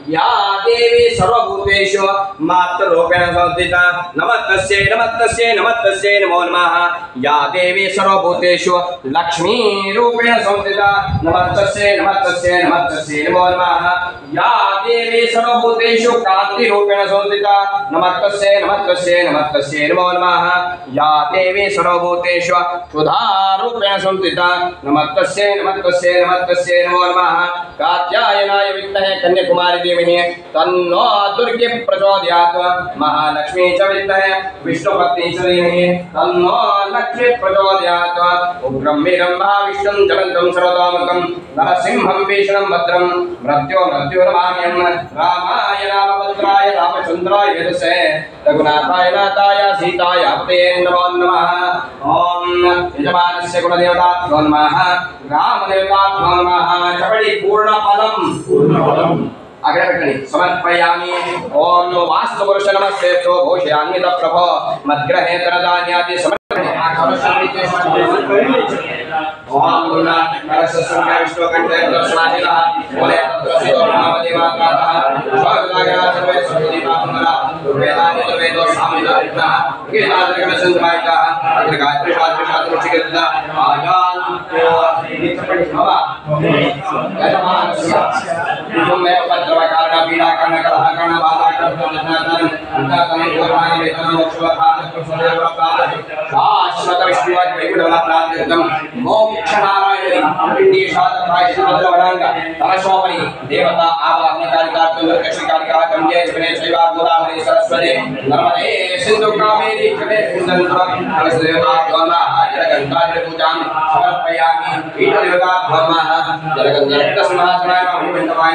या देवी सर्वभूतेषु मातृरूपेण संस्थिता नमस्तस्यै नमस्तस्यै नमस्तस्यै नमो नमः या देवी सर्वभूतेषु लक्ष्मीरूपेण संस्थिता नमस्तस्यै नमस्तस्यै नमस्तस्यै नमो नमः या देवी सर्वभूतेषु कान्तिरूपेण संस्थिता नमस्तस्यै नमस्तस्यै नमस्तस्यै नमो नमः या देवी सर्वभूतेषु सुधारूपेण संस्थिता नमस्तस्यै नमस्तस्यै नमस्तस्यै नमो नमः कात्यायनाय विद्महे कन्याकुमारी देवी तन्नो दुर्गे प्रचोदयात् महालक्ष्मी च विद्महे विष्णुपत्नी च देवी तन्नो लक्ष्मी प्रचोदयात् उग्रं वीरं महाविष्णुं ज्वलन्तं सर्वतोमुखं नरसिंहं भीषणं भद्रं मृत्युर्नमाम्यहं रामाय रामभद्राय रामचन्द्राय वेदसे रघुनाथाय नाथाय सीताय पते नमो नमः ओम यजमानस्य कुलदेवताभ्यो नमः ग्रामदेवताभ्यो नमः चपडी पूर्णफलम् अग्रे పెట్టండి సమర్పయామి ఓం వాస్తుపురుష నమస్తే తో భూషయాన్విత ప్రభో మద్గ్రహేతరదాన్యాది సమర్పయామి ఆ కలశాన్ని ఓం గుణ నరసస్య విష్ణు కంఠే దర్శనాదిల ఓలే తత్వసితో నామదేవాత్రాత స్వాగతాగణ సర్వే సుదీపాంగర వేదాని వేదో సామిదారిత కేదాద్రగణ సంధ్రాయిత అగ్ర గాయత్రి శాస్త్ర శాస్త్ర చికిత్స ఆయాన్ నిత్యపడి భవ యజమానస్య మే పత్ర कारण पीड़ा कारण कलह कारण बाधा कारण अंतरतमे गोराय वेदन मोक्षवधान कुशलेव प्राप्त शाश्वत विष्णुवाय वैकुंठवला प्राप्त्यर्थं मोक्ष नारायणी पिंडी शाद प्रायश्चित्तवरांग तलशोपरि देवता आवाहन कारिकार्थं दक्षिकारिका कंजे जने शैवा गोदावरी सरस्वती नर्मदे सिंधु कावेरी जले कुंदंत्र देवता गंगा जलगंगाधर पूजां समर्पयामि ईट देवता ब्रह्मः जलगंगा समासनाय महाविष्णुवाय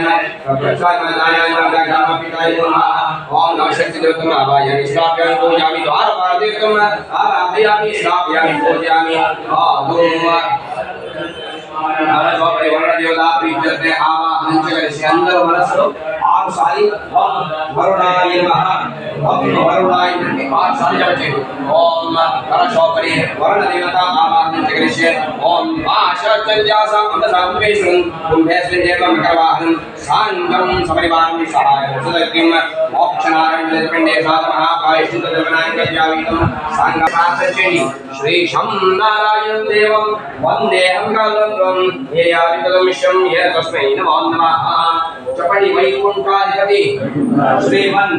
ओम नमः शक्ति देवतम आवाहयामि स्थापयामि पूजयामि द्वारपालदेवतम आराधयामि स्थापयामि पूजयामि देवता प्रीत्यर्थे आवाहन च करिष्ये अंदर मनस्सु आरु सारी ओम वरुणाय नमः ओम वरुणाय नमः आरु सारी जपचे ओम कलशोपरि वरुण देवता आवाहन च करिष्ये ओम आशचर्यासां अंधसाम्वेषं कुंभेस्मिन् देवं करवाहनं सांगं सपरिवारं सहायं सुदक्तिं मोक्षनारायण पिंडे साधमः प्रायश्चित्त देवनायकव्यावीतं सांगपात्रचेनि श्री शं नारायण देवं वन्देऽहं कालन्द्रं ये यावितलं विश्वं ये तस्मै नमो नमः चपड़ी वैकुंठाधिपति श्रीमन्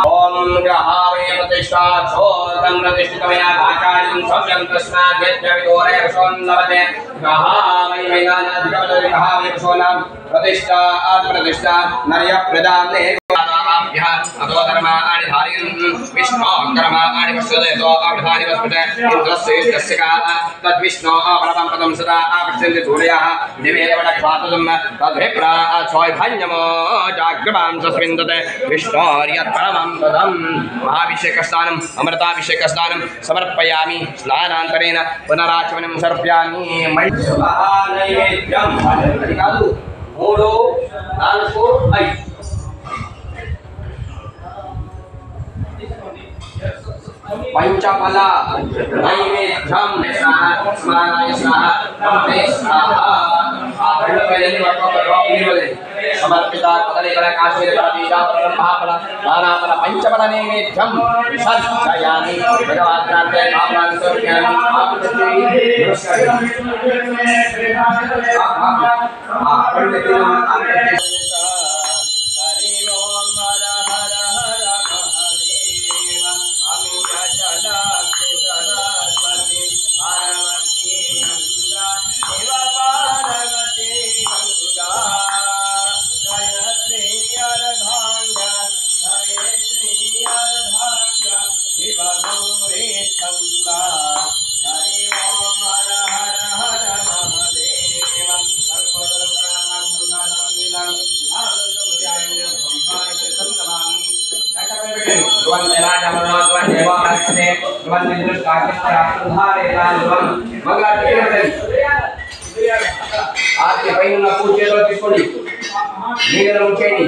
ओम ग्रहावे प्रतिष्ठा सोतं प्रतिष्ठितमया आचार्यं सव्यं तस्मात् यज्ञविदोरे वसोन्नवते ग्रहावे वेदानाधिपति ग्रहावे वसोनां प्रतिष्ठा प्रतिष्ठा नर्य प्रदाने अतो धर्माणि धारयन् विष्णो धर्माणि वसुदेतो अवधानि वसुते इन्द्रस्य तस्य का तद्विष्णो परमं पदं सदा पश्यन्ति सूर्यः दिवे वडक्वातम् तद्विप्रा स्वैभञ्जमो जाग्रवां सस्मिन्दते विष्णोर्यत् परमं पदं महाभिषेकस्नानम् अमृताभिषेकस्नानं समर्पयामि स्नानान्तरेण पुनराचमनं समर्पयामि महानैवेद्यम् అది కాదు 3 4 5 पंचफल नैवेद्यम स्मराय स्वाहा समर्पिता कदलीफल काशीफल बीजाफल महाफल नानाफल पंचफल नैवेद्यम विसर्जयामि भगवान्ते कामनानि समर्पयामि आपके पైన పూజలో తీసుకోండి నీళ్ళలో ఉంచండి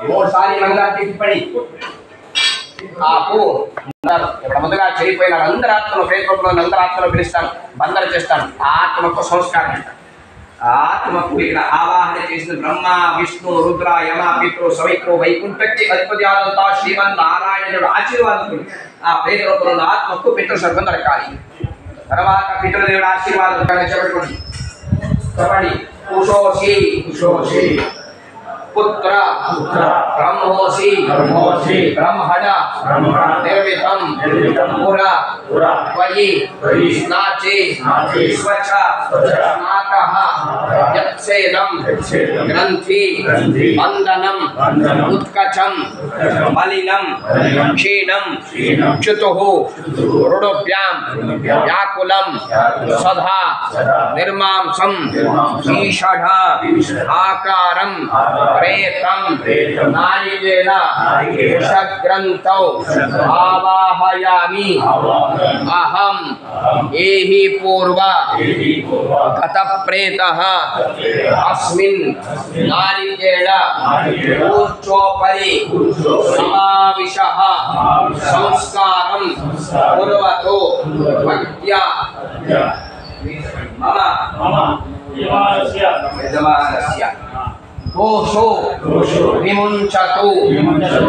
3 సార్లు మంగళారతి తిప్పండి ఆపు ఇప్పుడు ముందుగా చెరిపోయిన అందరి ఆత్మను ప్రేతరూపంలో అందరి ఆత్మను పిలుస్తాను బంధన చేస్తాను ఆత్మకు సంస్కారం ఆత్మకు ఇక్కడ ఆవాహన చేసిన బ్రహ్మ విష్ణు రుద్ర యమ పితృ సవిత్రు వైకుంఠకి అధిపతి ఆదంతా శ్రీమన్నారాయణుడు ఆశీర్వాదకుడు ఆ ప్రేతరూపంలో ఆత్మకు పితృ సర్వం దొరకాలి తర్వాత పితృదేవుడు ఆశీర్వాదం చెప్పండి చెప్పండి కుశోషి पुत्र ब्रह्मोषि ब्रह्मण निर्मितं पुरा त्वयि स्नाचे स्वच्छ स्नातः यत्सेदं ग्रन्थि बन्धनं उत्कचं मलिनं क्षीणं च्युतुः रुडुभ्यां व्याकुलं सदा निर्मांसं ईषढ आकारं प्रेतं नारिकेल कुशग्रन्थौ आवाहयामि अहं एहि पूर्व गतप्रेतः अस्मिन् नारिकेल ऊर्ध्वोपरि समाविशः संस्कारं कुर्वतु भक्त्या मम यजमानस्य दोषो विमुञ्चतु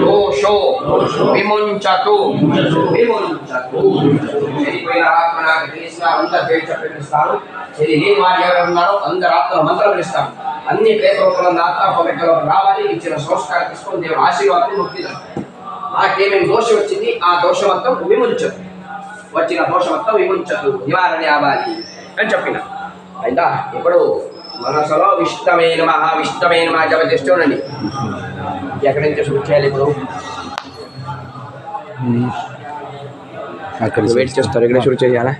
दोषो विमुञ्चतु చెడిపోయిన ఆత్మ నాకు తెలిసిన అందరి పేరు చెప్పి పిలుస్తాను లేని వారు ఎవరు ఉన్నారో అందరి ఆత్మ మంత్రం పిలుస్తాను అన్ని పేరు రూపంలో ఆత్మ పవిత్రలోకి రావాలి ఇచ్చిన సంస్కారం తీసుకొని దేవుడు ఆశీర్వాదం ముక్తిదాం నాకేమేమి దోషం వచ్చింది ఆ దోషం మొత్తం విముంచదు వచ్చిన దోషం మొత్తం విముంచదు నివారణ అవ్వాలి అని చెప్పిన అయిందా ఇప్పుడు మనసులో విష్ణవే నమః విష్ణవే నమః జప చేస్తూ ఉండండి ఎక్కడి నుంచి షూట్ చేయాలి ఇప్పుడు అక్కడ వెయిట్ చేస్తారు ఇక్కడ షూట్ చేయాలా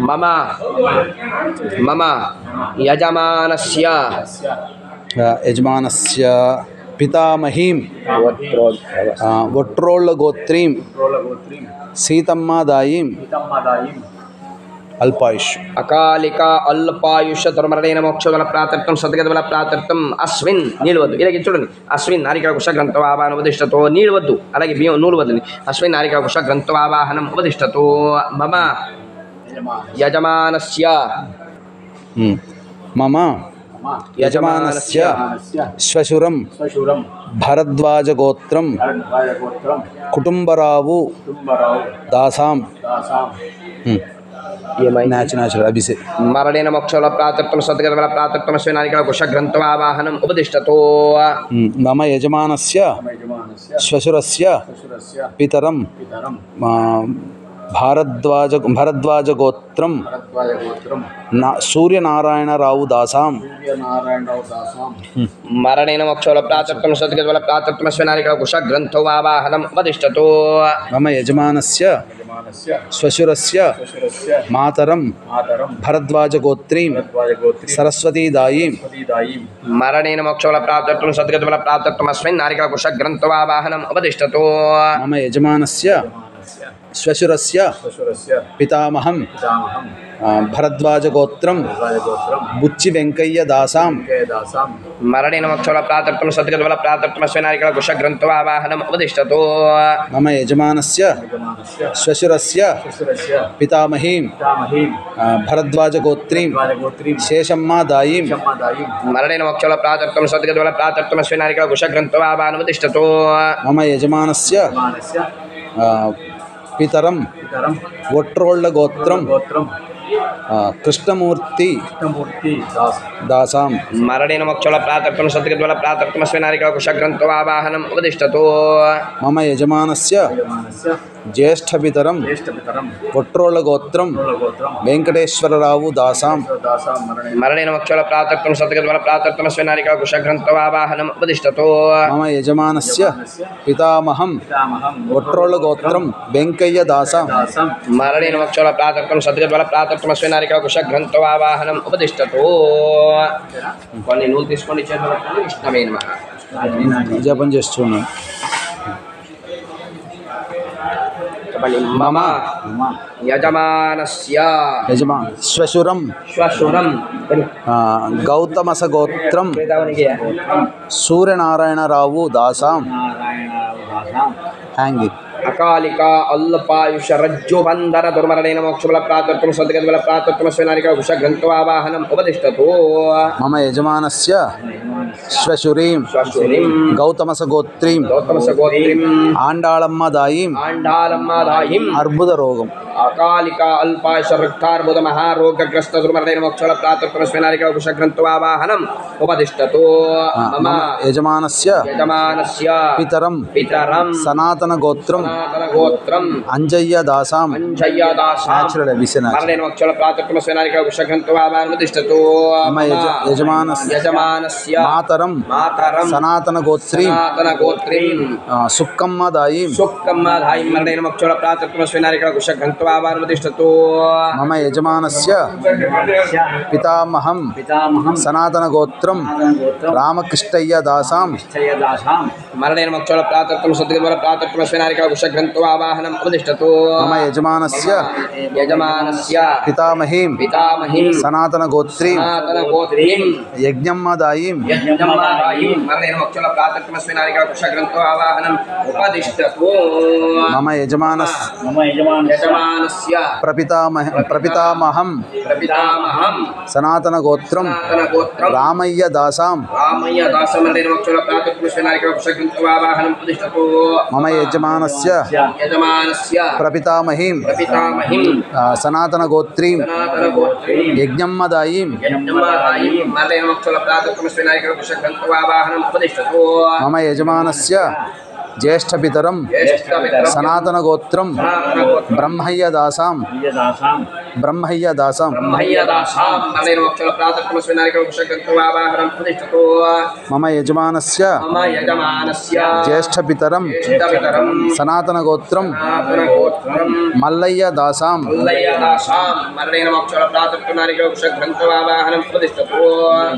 మమ మమ యజమానస్య పితామహీం వట్రోళ్ళ గోత్రీం సీతమ్మాదాయీం अल्पायुष अकालिक अल्पायुष धर्मरणेन मोक्षबल प्रातर्थम सद्गतबल प्रातर्थम अस्मिन् नीलवद्दु इलागे चूडंడి अस्मिन् नारिका कुश ग्रंथवाहनं उपदिष्टतो नीलवद्दु అలాగే బియ్యం నూలువద్దని अस्मिन् नारिका कुश ग्रंथवाहनं उपदिष्टतो मम यजमानस्य मम यजमानस्य श्वशुरं भरद्वाजगोत्रं कुटुंबरावु दासां న్యాచురల్ అభిషేక్. మరణేన మోక్షల ప్రాతత్వం సద్గతబల ప్రాతత్వం స్వనానికల కుశగ్రంథమావాహనం ఉపదిష్టతో. మమ యజమానస్య శ్వశురస్య పితరం భరద్వాజగోత్రం సూర్యనారాయణరావు దాసాం. మరణేన మోక్షల ప్రాతత్వం సద్గతబల ప్రాతత్వం స్వనానికల కుశగ్రంథమావాహనం ఉపదిష్టతో. మమ యజమానస్య శ్వశురస్య మాతరం భరద్వాజగోత్రీం సరస్వతీదాయీం. మరణేన మోక్షల ప్రాతత్వం సద్గతబల ప్రాతత్వం స్వనానికల కుశగ్రంథమావాహనం ఉపదిష్టతో. మమ యజమానస్య శ్వశురస్య పితామహం భరద్వాజగోత్రం బుచ్చి వెంకయ్య దాసాం. మరణేన మోక్షల ప్రాతత్వం సద్గతబల ప్రాతత్వం స్వనానికల కుశగ్రంథమావాహనం ఉపదిష్టతో. మమ యజమానస్య శ్వశురస్య పితామహీం భరద్వాజగోత్రీం శేషమ్మా దాయీం. మరణేన మోక్షల ప్రాతత్వం సద్గతబల ప్రాతత్వం స్వనానికల కుశగ్రంథమావాహనం ఉపదిష్టతో. మమ యజమానస్య పితరం ఒట్రోళ్ళ గోత్రం కృష్ణమూర్తి దాసాం. మరణేన మోక్షల ప్రాతత్వం సద్గతబల ప్రాతత్వం స్వనానికల కుశగ్రంథమావాహనం ఉపదిష్టతో. మమ యజమానస్య జ్యేష్ఠపితరం ఒట్రోళ్ళ గోత్రం వెంకటేశ్వరరావు దాసాం. మరణేన మోక్షల ప్రాతత్వం సద్గతబల ప్రాతత్వం స్వనానికల కుశగ్రంథమావాహనం ఉపదిష్టతో. మమ యజమానస్య పితామహం ఒట్రోళ్ళ గోత్రం వెంకయ్య దాసాం. మరణేన మోక్షల ప్రాతత్వం సద్గతబల ప్రాతత్వం స్వనానికల కుశగ్రంథమావాహనం ఉపదిష్టతో. కొన్ని నూలు తీసుకొని చేతులు ఇష్టమైన జపం చేస్తున్నాను. మమ యజమానస్య శ్వశురం శ్వశురం గౌతమస గోత్రం సూర్యనారాయణరావు దాసాం. హ్యాంగింగ్ అకాలిక అల్పాయుష రజ్జుబంధర దుర్మరణేన మోక్షబల ప్రాతత్వం సద్గతబల ప్రాతత్వం స్వనానికల కుశగ్రంథమావాహనం ఉపదిష్టతో. మమ యజమానస్య శ్వశురీం గౌతమస గోత్రీం ఆండాళమ్మ దాయీం అర్బుద రోగం. అకాలిక అల్పాయుష రక్తార్బుద మహారోగగ్రస్త దుర్మరణేన మోక్షబల ప్రాతత్వం స్వనానికల కుశగ్రంథమావాహనం ఉపదిష్టతో. మమ యజమానస్య పితరం సనాతన గోత్రం అంజయ్య దాసాం. న్యాచురల్ అభిషేక్. మమ యజమానస్య మాతరం సనాతన గోత్రీం సుక్కమ్మ దాయీం. మమ యజమానస్య పితామహం సనాతన గోత్రం రామకృష్ణయ్య దాసాం. మరణేన మోక్షబల ప్రాతత్వం సద్గతబల ప్రాతత్వం స్వనానికల కుశగ్రంథమావాహనం ఉపదిష్టతో. మమ యజమానస్య పితామహీం సనాతన గోత్రీం యజ్ఞమ్మ దాయీం. మరణేన మోక్షబల ప్రాతత్వం స్వనానికల కుశగ్రంథమావాహనం ఉపదిష్టతో. మమ యజమానస్య ప్రపితామహం సనాతన గోత్రం రామయ్య దాసాం. మమ యజమానస్య ప్రపితామహీం సనాతన గోత్రీం యజ్ఞమ్మ దాయీం. మమ యజమానస్య జ్యేష్ఠపితరం సనాతన గోత్రం బ్రహ్మయ్య దాసాం. మమ యజమానస్య జ్యేష్ఠపితరం సనాతన గోత్రం మల్లయ్య దాసాం.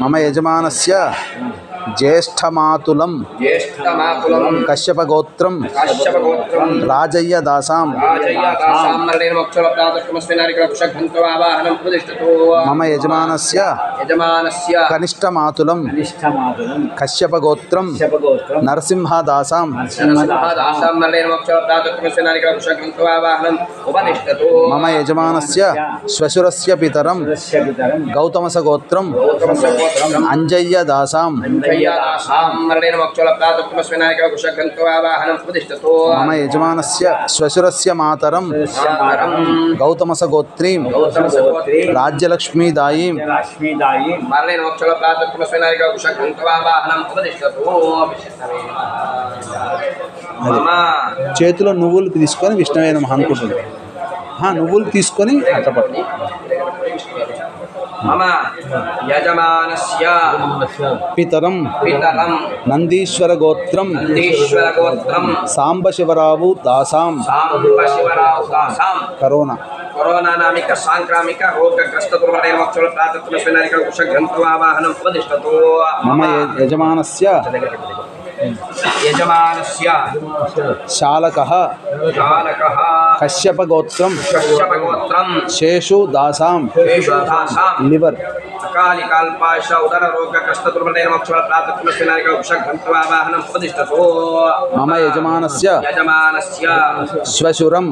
మమ యజమానస్య జ్యేష్ఠమాతులం కశ్యప గోత్రం రాజయ్య దాసాం. మమ యజమానస్య కనిష్ఠమాతులం కశ్యప గోత్రం నరసింహ దాసాం. మమ యజమానస్య శ్వశురస్య పితరం గౌతమస గోత్రం అంజయ్య దాసాం. यजमानस्या मरणेन मोक्षोल प्रातःस्विनायक कुशग्रन्थवाहनं प्रतिष्ठतो मम यजमानस्य श्वशुरस्य मातरं गौतमसगोत्रीं राज्यलक्ष्मीदायीं मरणेन मोक्षोल प्रातःस्विनायक कुशग्रन्थवाहनं प्रतिष्ठतो मम చేతిలో నువ్వులు తీసుకొని విష్ణువే నమః అనుకుంటుంది నువ్వులు తీసుకొని అట్టపట్టు मम यजमानस्य पितरं नंदीश्वर गोत्रं सांबशिवरावु दासां करोना नामिक सांक्रामिक रोगग्रस्त दुर्मरणेन मोक्षोल प्रातःस्विनायक कुशग्रन्थवाहनं प्रतिष्ठतो मम यजमानस्य शालकः कश्यपगोत्रं शेषु दासां लिवर् अकालिकाल्पाश उदर रोगग्रस्त दुर्मरणेन मोक्षोल प्रातःस्विनायक कुशग्रन्थवाहनं प्रतिष्ठतो मम यजमानस्य श्वशुरं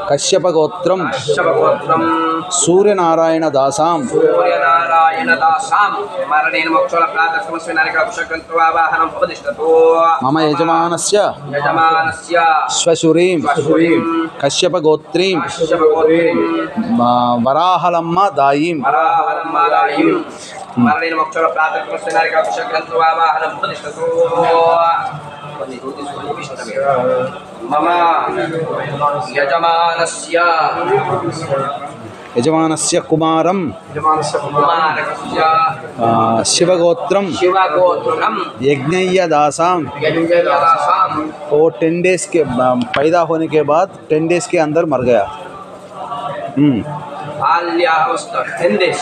कश्यपगोत्रं सूर्यनारायण दासां मरणेन मोक्षोल प्रातःस्विनायक कुशग्रन्थवाहनं प्रतिष्ठतो मम यजमानस्य श्वशुरीं कश्यपगोत्रीं वराहलम्म दायीं मरणेन मोक्षोल प्रातःस्विनायक कुशग्रन्थवाहनं प्रतिष्ठतो मम यजमानस्य कुमारं शिवगोत्रं यज्ञय्य दासां वो 10 डेज के पैदा होने के बाद 10 डेज के अंदर मर गया बाल्यावस्था 10 डेज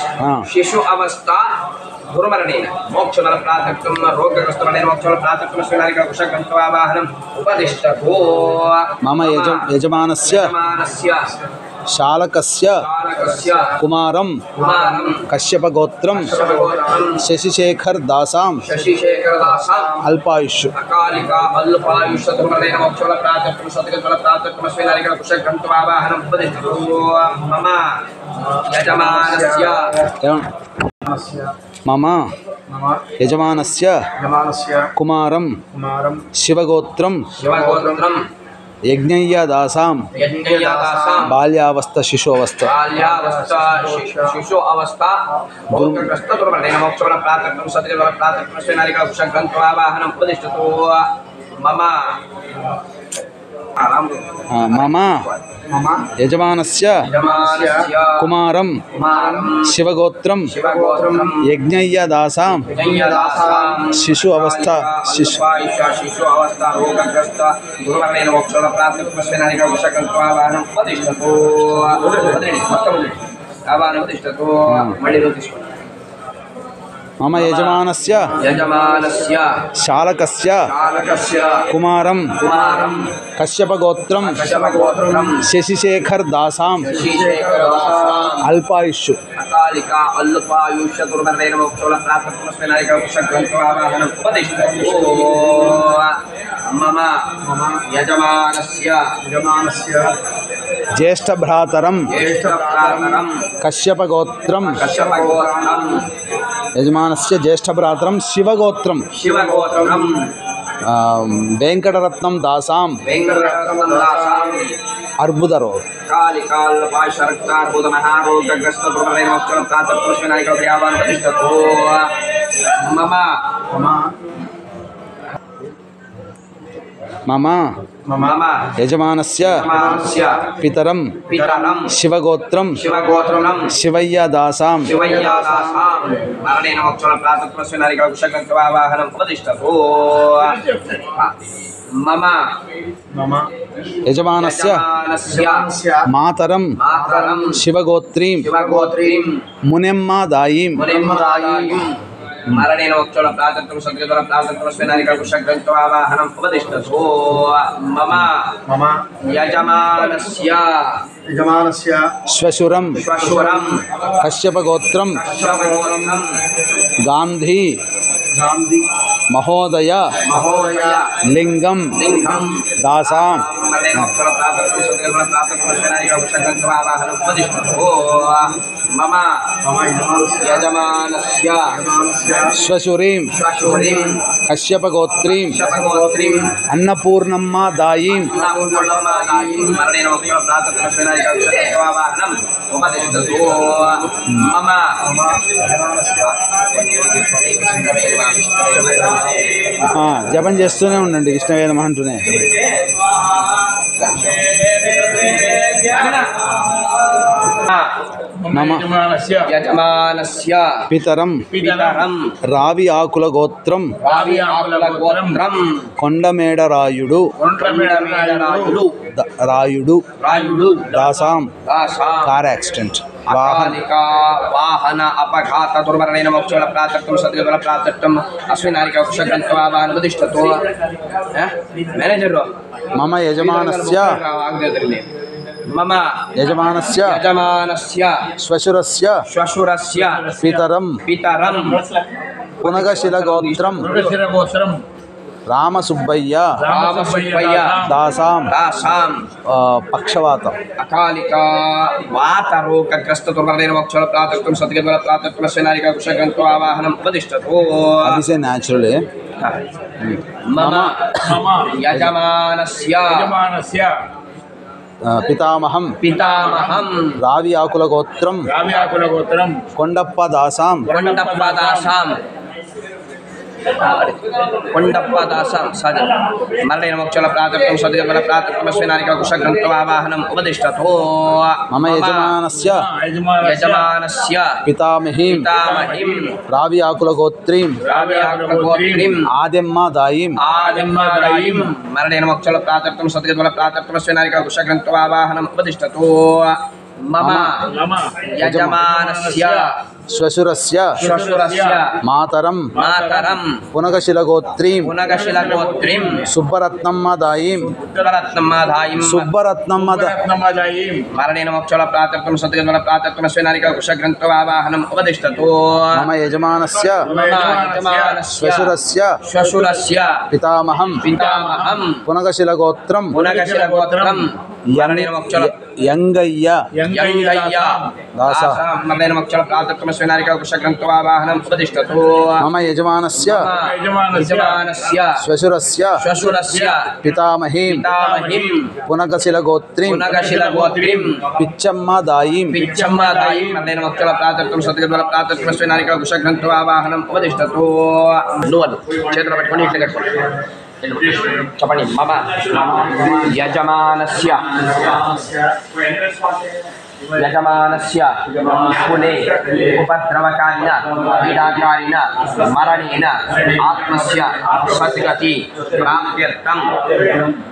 शिशु अवस्था दुर्मरणेन मोक्षोल प्रातःस्म रोगग्रस्तमरणेन मोक्षोल प्रातःस्विनायक कुशग्रन्थवाहनं उपदिष्टतो मम यजमानस्य शालकस्य कुमारं कश्यपगोत्रं शशिशेखर दासां अल्पायुष अकालिका अल्पायुष दुर्मरणेन मोक्षोल प्रातःस्विनायक कुशग्रन्थवाहनं उपदिष्टतो मम यजमानस्य मम यजमानस्य कुमारं शिवगोत्रं यज्ञय्य दासां बाल्यावस्था शिशु अवस्था शिशु अवस्था रोगग्रस्त दुर्मरणेन मोक्षोल प्रातःस्विनायक कुशग्रन्थवाहनं प्रतिष्ठतो मम यजमानस्य कुमारं शिवगोत्रं यज्ञय्य दासां शिशु अवस्था शिशु अवस्था रोगग्रस्त दुर्मरणेन मोक्षोल प्रातःस्विनायक कुशग्रन्थवाहनं प्रतिष्ठतो मम यजमानस्य शालकस्य कुमारं कश्यपगोत्रं शशिशेखर दासां अल्पायुष अकालिका अल्पायुष दुर्मरणेन मोक्षोल प्रातःस्विनायक कुशग्रन्थवाहनं प्रतिष्ठतो मम यजमानस्य ज्येष्ठभ्रातरं कश्यपगोत्रं यजमानस्य ज्येष्ठभ्रातरं शिवगोत्रं वेंकटरत्नं दासां अर्बुदरोग कालिकाल्पाशरक्तार्बुदमहारोगग्रस्त दुर्मरणेन मोक्षोल प्रातःस्विनायक कुशग्रन्थवाहनं प्रतिष्ठतो मम यजमानस्य पितरं शिवगोत्रं शिवय्य दासां मरणेन मोक्षोल प्रातःस्विनायक कुशग्रन्थवाहनं प्रतिष्ठतो मम यजमानस्य मातरं शिवगोत्रीं मुनिम्मा दायीं मरणेन मोक्षोल प्रातःस्विनायक कुशग्रन्थवाहनं उपदिष्टतो मम यजमानस्य श्वशुरं कश्यपगोत्रं गान्धी మహోదయ లింగం దాసాం మమ యజమానస్య శ్వశురీం కశ్యపగోత్రీం అన్నపూర్ణమ్మ దాయీం జపం చేస్తూనే ఉండండి విష్ణువే నమః అంటూనే. మమ యజమానస్య పితరం రావి ఆకుల గోత్రం కొండమేడరాయుడు రాయుడు దాసాం కార్ యాక్సిడెంట్ వాహన అపఘాత దుర్మరణేన మోక్షల ప్రాతత్వం సద్గల ప్రాతత్వం అస్మిన్ నారిక కుశగ్రంథవాహన ప్రతిష్టతో మేనేజర్ మమ యజమానస్య మమ యజమానస్య శ్వశురస్య పితరం పునగశిల గోత్రం రామసుబ్బయ్య దాసాం పక్షవాతం అకాలిక వాత రోగగ్రస్త దుర్మరణేన మోక్షల ప్రాతత్వం సద్గల ప్రాతత్వం అస్మిన్ నారిక కుశగ్రంథవాహనం ప్రతిష్టతో. అదిసే న్యాచురలే. మమ యజమానస్య పితామహం రావి ఆకుల గోత్రం కొండప్ప దాసాం సాధన మరణేన మోక్షల ప్రాతత్వం సద్గల ప్రాతత్వం అస్మిన్ నారిక కుశగ్రంథవాహనం ఉపదిష్టతో. మమ యజమానస్య పితామహీం రావి ఆకుల గోత్రీం ఆదెమ్మ దాయీం మరణేన మోక్షల ప్రాతత్వం సద్గల ప్రాతత్వం అస్మిన్ నారిక కుశగ్రంథవాహనం ఉపదిష్టతో. మమ యజమానస్య శ్వశురస్య మాతరం పునగశిల గోత్రీం సుబ్బరత్నమ్మ దాయీం మరణేన మోక్షల ప్రాతత్వం సద్గల ప్రాతత్వం అస్మిన్ నారిక కుశగ్రంథవాహనం ఉపదిష్టతో. మమ యజమానస్య శ్వశురస్య పితామహం పునగశిల గోత్రం యంగయ్య మరణేన మోక్షల ప్రాతత్వం అస్మిన్ నారిక కుశగ్రంథవాహనం ఉపదిష్టతో. మమ యజమానస్య శ్వశురస్య పితామహీం పునగశిల గోత్రీం పిచ్చమ్మ దాయీం మరణేన మోక్షల ప్రాతత్వం సద్గల ప్రాతత్వం అస్మిన్ నారిక కుశగ్రంథవాహనం ఉపదిష్టతో. చేతులు పట్టుకొని ఇట్లా కట్టుకోండి చెప్పండి. మమ యజమానస్య కులే ఉపద్రవకారిణ పీడాకారిణ మరణేన ఆత్మస్య సద్గతి ప్రాప్త్యర్థం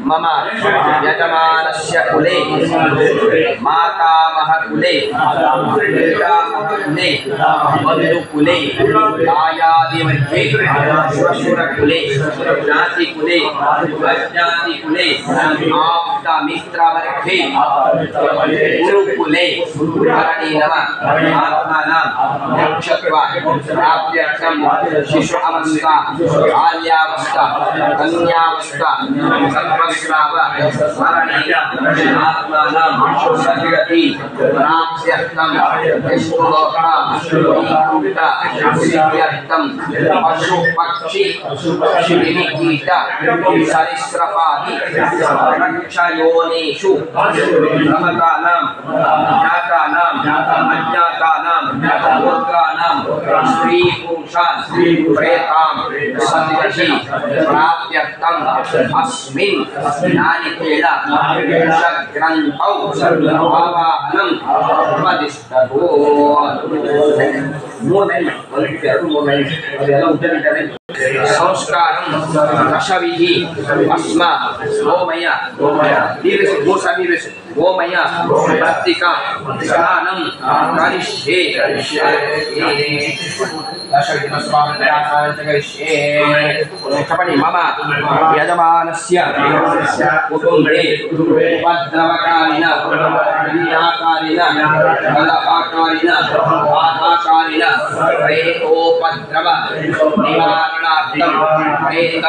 మమ యజమానస్య కులే మాతామహ కులే పితామహ కులే బంధు కులే దాయాది మధ్యే శ్వశుర కులే జ్ఞాతి కులే అజ్ఞాతి కులే ఆప్త మిత్ర వర్గే గురు కులే మరణీనమ ఆత్మానాం మోక్షత్వ ప్రాప్త్యర్థం శిశు అవస్థ బాల్యావస్థ కన్యావస్థ సర్వస్రావ మరణీన ఆత్మానాం సద్గతి ప్రాప్త్యర్థం విష్ణులోక వైకుంఠ సిద్ధ్యర్థం పశు పక్షి కీట సరీసృపాది రక్షయోనేషు భ్రమకానాం జ్ఞాతానాం అజ్ఞాతానాం గోత్రానాం స్త్రీ పురుషాన్ ప్రేతాం సద్గతి ప్రాప్త్యర్థం అస్మిన్ నారికేళ కుశగ్రంథౌ ఆవాహనం ఉపదిష్టతో. సంస్కారం దశవిధి భస్మ గోమయ गोमय मृत्तिका स्नानं करिष्ये क्षपणि मम यजमानस्य कुटुम्बे उपद्रवकारिण क्रियाकारिण कलहाकारिण बाधाकारिण प्रेतोपद्रव निवारणार्थं प्रेत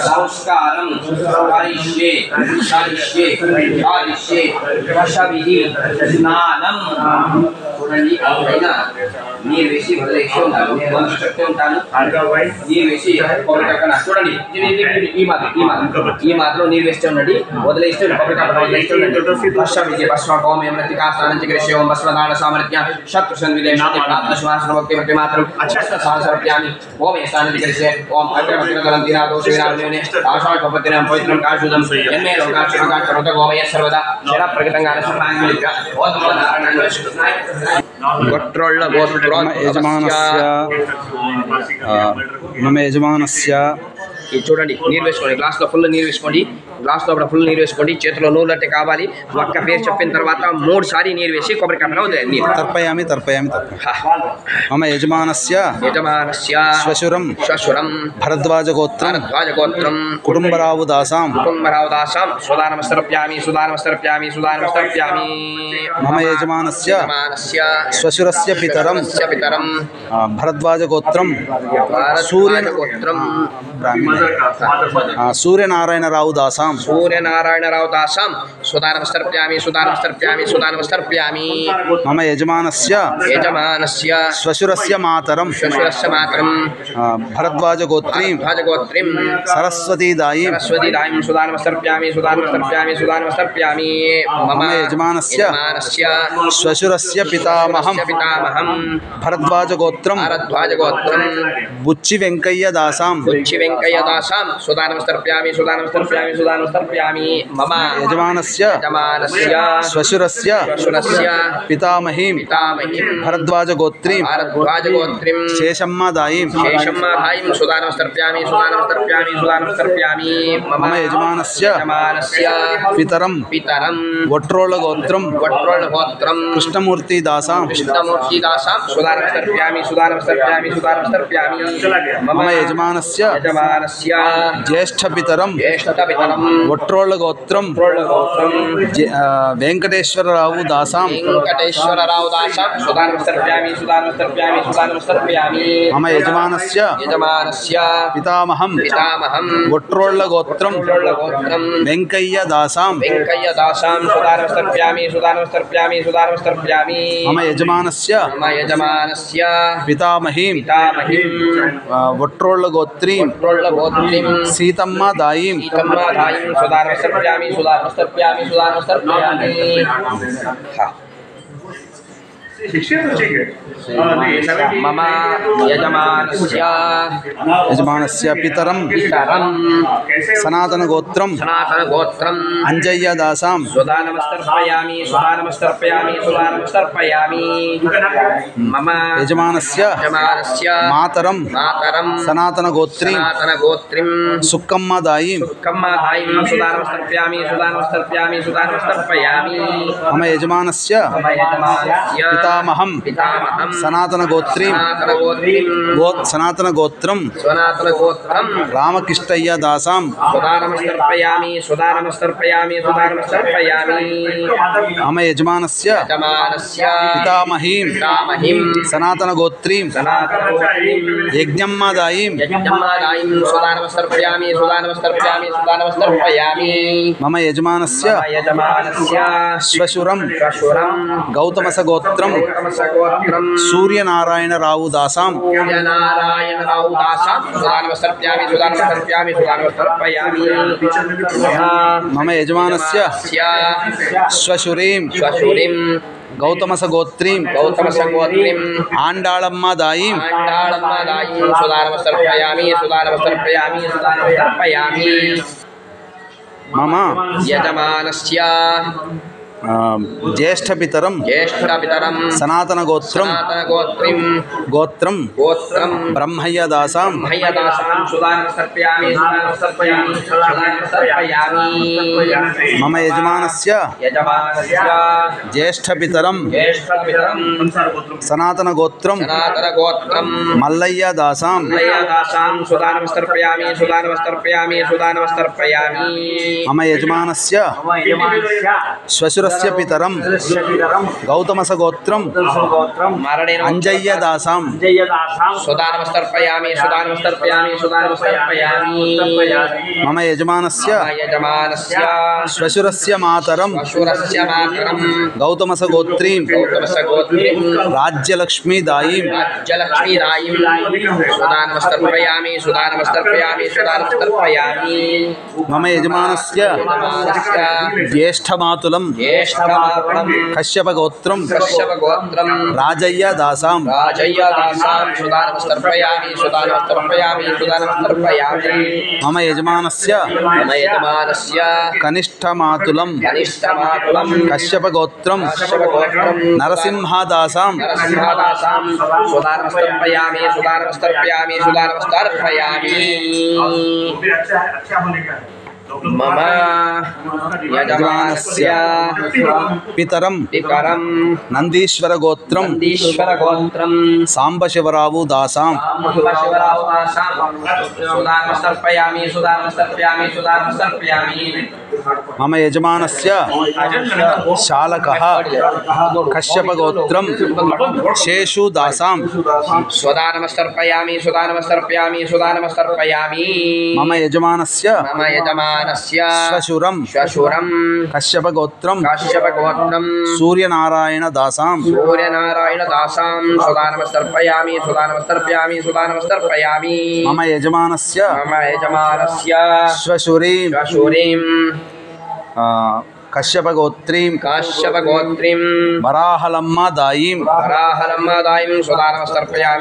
संस्कारं करिष्ये दशविधि स्नानं చూడండి అయినా నీరు వేసి వదిలేస్తూ ఉంటాను నేను చెప్తూ ఉంటాను నీరు వేసి కొబ్బరికాయ చూడండి ఈ మాత్రం నీరు వేస్తూ ఉండండి వదిలేస్తూ కొబ్బరికాయ వదిలేస్తూ ఉండండి దశవిధి భస్మ గోమయం మృత్తికా స్నానం చికిత్స ఓం భస్మదాన సామర్థ్య శత్రు సంవిదేశ ప్రాప్త శ్వాసన భక్తి భక్తి మాత్రం అక్షర సహస్రప్యామి ఓమే స్నానం చికిత్స ఓం అగ్రమగ్రగలం దినా దోష వినాశనే ఆషాఢ పవిత్రం పవిత్రం కాశుదం ఎన్మే రోగాక్షరగాక్షరత గోమయ సర్వదా శర ప్రగతంగా అనుసంధానమిత్య ఓం నారాయణ గొట్రోళ్ళ మమ యజమానస్య ఇది చూడండి నీరు వేసుకోండి గ్లాస్లో ఫుల్ నీరు వేసుకోండి గ్లాస్లో ఫుల్ నీరు వేసుకోండి చేతిలో నూనె కావాలి ఒక్క పేరు చెప్పిన తర్వాత 3 సారి నీరు వేసి కొబ్బరికాయ వదిలేయండి నీరు తర్పయామి మమ యజమానస్య శ్వశురం భరద్వాజగోత్రం కుటుంబరావు దాసాం సుదానమస్తర్ప్యామి మమ యజమానస్య శ్వశురస్య పితరం భరద్వాజగోత్రం సూర్యనారాయణరావు దాసాం సుదానమస్తర్ప్యామి మమ యజమానస్య శ్వశురస్య మాతరం భరద్వాజగోత్రీం సరస్వతీదాయీం సుదానమస్తర్ప్యామి మమ యజమానస్య శ్వశురస్య పితామహం భరద్వాజగోత్రం బుచ్చి వెంకయ్య దాసాం సుదానమస్తర్ప్యామి మమ యజమానస్య శ్వశురస్య పితామహీం భరద్వాజగోత్రీం శేషమ్మాదాయీం సుదానమస్తర్ప్యామి మమ యజమానస్య పితరం వట్రోళగోత్రం కృష్ణమూర్తి దాసాం సుదానమస్తర్ప్యామి మమ యజమానస్య జ్యేష్ఠపితరం వట్రోళగోత్రం వెంకటేశ్వరరావు దాసాం మమ యజమానస్య పితామహం వట్రోళగోత్రం వెంకయ్య దాసాం మమ యజమానస్య పితామహీం వట్రోళగోత్రీం సీతమ్మ దాయీం మమ యజమానస్య పితరం సనాతన గోత్రం అంజయ్య దాసాం మమ యజమానస్య మాతరం సనాతన గోత్రీం సుక్కమ్మ దాయీం మమ యజమానస్య పితామహం సనాతన గోత్రీం సనాతన గోత్రం రామకృష్ణయ్య దాసాం మమ యజమానస్య పితామహీం సనాతన గోత్రీం యజ్ఞమ్మ దాయీం మమ యజమానస్య శ్వశురం గౌతమస గోత్రం సూర్యనారాయణరావు దాసాం మమ యజమానస్య శ్వశురీం గౌతమస గోత్రీం ఆండాళమ్మ దాయీం మమ యజమానస్య జ్యేష్ఠపితరం సనాతనగోత్రం గోత్రం బ్రహ్మయ్యదాసాం మమ యజమానస్య జ్యేష్ఠపితరం సనాతనగోత్రం మల్లయ్యదాసాం మమ యజమానస్య శ్వశురస్య పితరం గౌతమసగోత్రం అంజయ్యదాసాం మమ యజమానస్య శ్వశురస్య మాతరం గౌతమసగోత్రీం రాజ్యలక్ష్మీదాయీం మమ యజమానస్య జ్యేష్ఠమాతులం కశ్యపగోత్రం రాజయ్యదాసాం మమ యజమానస్య కనిష్ఠమాతులం కశ్యపగోత్రం నరసింహదాసాం మమ యజమానస్య పితరం నందీశ్వరగోత్రం సాంబశివరావు దాసాం మమ యజమానస్య శాలకః కశ్యపగోత్రం శేషు దాసాం మమ యజమానస్య శ్వశురం కశ్యపగోత్రం సూర్యనారాయణ దాసాం మమ యజమానస్య శ్వశురీం కశ్యపగోత్రీం వరాహలమ్మ దాయీం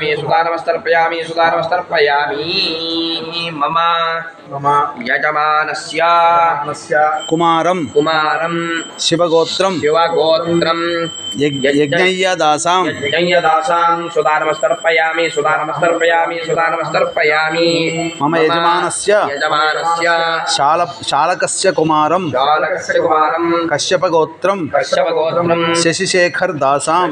మమ యజమానస్య కుమారం శివగోత్రం యజ్ఞయ్యదాసాం మమ యజమానస్య శాలకస్య కుమారం కశ్యపగోత్రం శశిశేఖర్ దాసాం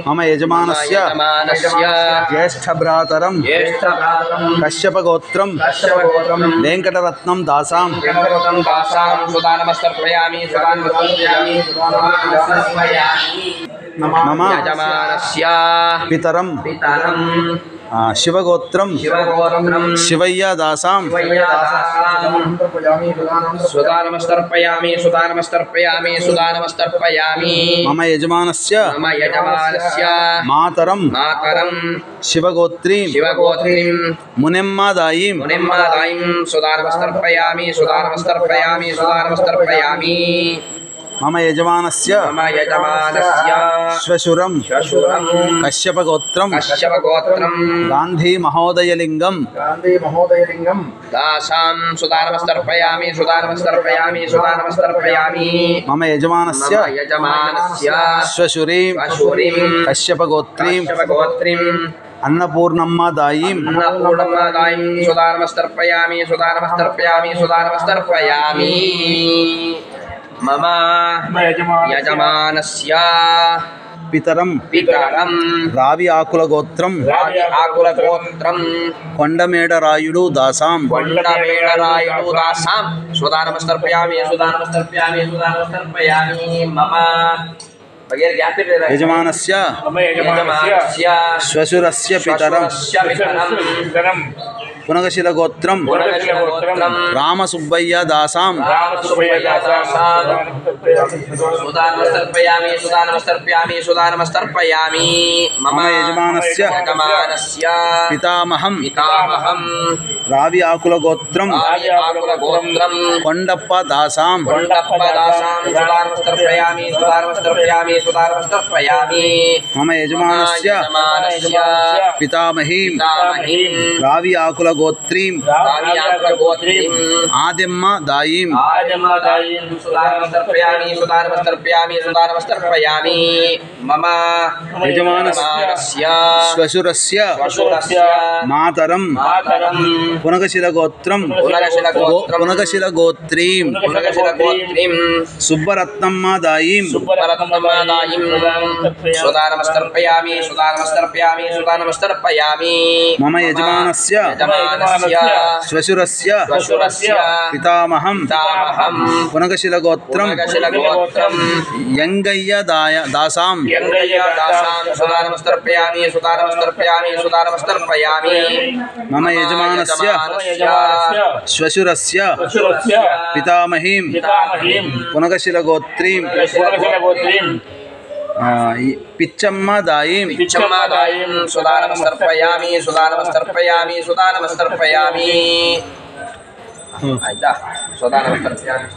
మమ యజమానస్య జ్యేష్ఠభ్రాతరం కశ్యపగోత్రం వెంకటరత్నం దాసాం మమ పితరం శివగోత్రం శివయ్యదాసాం మమ యజమానస్య మాతరం శివగోత్రీం మునిమ్మదాయీం మమ యజమానస్య శ్వశురం కశ్యపగోత్రం గాంధీ మహోదయలింగం మమ యజమానస్య శ్వశురీం కశ్యపగోత్రీం అన్నపూర్ణమ్మ దాయీం మమ యజమానస్య పితరం రావి ఆకుల గోత్రం కొండమేడరాయుడు దాసాం మమ యజమానస్య శ్వశురస్య పితరం పునగశిల గోత్రం రామసుబ్బయ్య దాసాం మమ యజమానస్య పితామహం రావి ఆకుల గోత్రం కొండప్ప దాసాం सुदानमस्तर्पयामि मम यजमानस्य पितामहीं रावी आकुल गोत्रीं आदिम्म दायीं सुदानमस्तर्पयामि मम यजमानस्य श्वशुरस्य मातरं पुनगशिलगोत्रं पुनगशिलगोत्रीं सुब्बरत्नम्म दायीं सुदानमस्तर्पयामि मम यजमानस्य श्वशुरस्य पितामहं पुनगशिलगोत्रं यंगय्य दासां सुदानमस्तर्पयामि मम यजमानस्य श्वशुरस्य पितामहीं पुनगशिलगोत्रीं पिच्चम्म दायीं सुदानमस्तर्पयामि आयता सुदानमस्तर्पयामि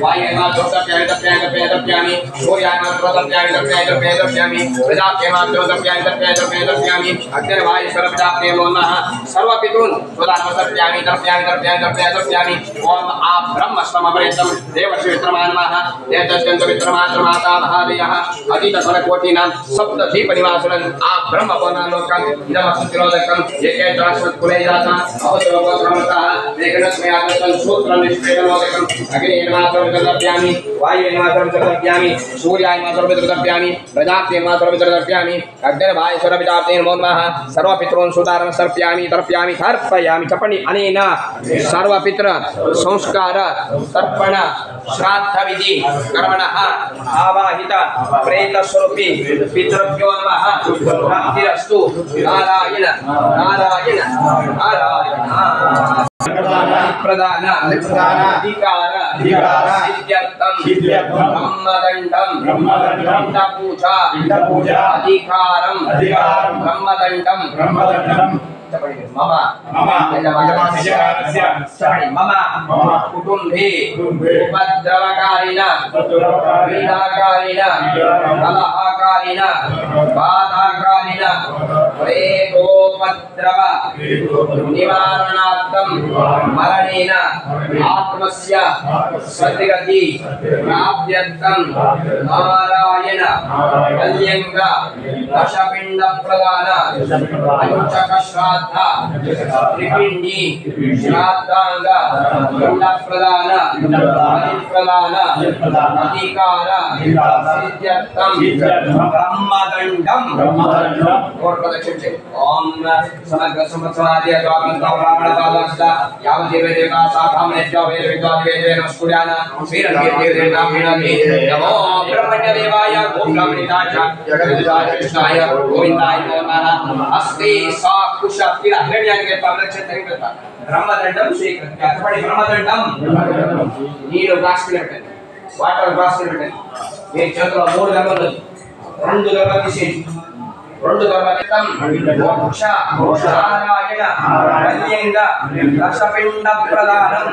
वायमात्रप्यामि सूर्यामात्रप्यामि वेदाप्यमात्रप्यामि अग्निर्वायुसरप्याप्येमोन्नः सर्वपितॄन् सुदानमस्तर्पयामि तर्पयामि ओम आ ब्रह्मस्तमपर्यन्तं देवश्रीवित्रमानमः देवदस्यन्तवित्रमात्रमाता महादेयः अतीतफलकोटीनां सप्तदीपनिवासुरन् आ ब्रह्मपवनालोकम् इदमस्तिरोदकम् एकेन्द्राश्वत्कुले जाता अवसरोपक्रमतः लेखनस्मयात्मकं सूत्रं निष्पेदनोदकम् अग्निर्मात्रवितर्पयामि वायुर्मात्रवितर्पयामि सूर्यायमात्रवितर्पयामि प्रजाप्यमात्रवितर्पयामि अग्निर्वायुसरपिताप्तेर्मोन्मः सर्वपितॄन् सुदानमस्तर्पयामि तर्पयामि चपणि अनेन सर्वपितृ संस्कार तर्पण श्राद्ध विधि कर्मणः आवाहित प्रेतस्वरूपी पितृभ्यो नमः प्राप्तिरस्तु नारायण नारायण नारायण प्रदान अधिकार सिद्ध्यर्थं ब्रह्मदण्डं पूजा अधिकारं ब्रह्मदण्डं मम कुटुम्बे उपद्रवकारिण पीडाकारिण कलहकारिण बाधाकारिण प्रेतोपद्रव निवारणार्थं मरणेन आत्मस्य सद्गति प्राप्त्यर्थं नारायण कल्यङ्ग दशपिण्ड प्रदान पंचकश्राद्ध त्रिपिंडी श्राद्धांग पिंड प्रदान प्रदान अधिकार सिद्ध्यर्थं ब्रह्मदण्डं और प्रदक्षिण से ओम समग्र संवत्सरादि द्वादश ब्राह्मण द्वादश यावदेवदेवता साधामनेभ्यो वेदविद्वादिवेदे नमस्कुर्यान श्रीरङ्गेर्देवताभिनन्दे नमो ब्रह्मण्यदेवाय गोब्राह्मणिताय जगद्विदाय कृष्णाय गोविन्दाय नमः अस्ते सा कुश किला हिरण्यानिके प्रदक्षिण तरिगता ब्रह्मदण्डं स्वीकृत्य చెప్పండి బ్రహ్మదండం నీరు గ్లాస్ కి పెట్టండి వాటర్ గ్లాస్ కి పెట్టండి మీ చేతిలో మూడు గర్భాలు రెండు గర్భాలు తీసేయండి రెండు గర్భాలు మోక్ష నారాయణ కల్యంగ దశపిండ ప్రదానం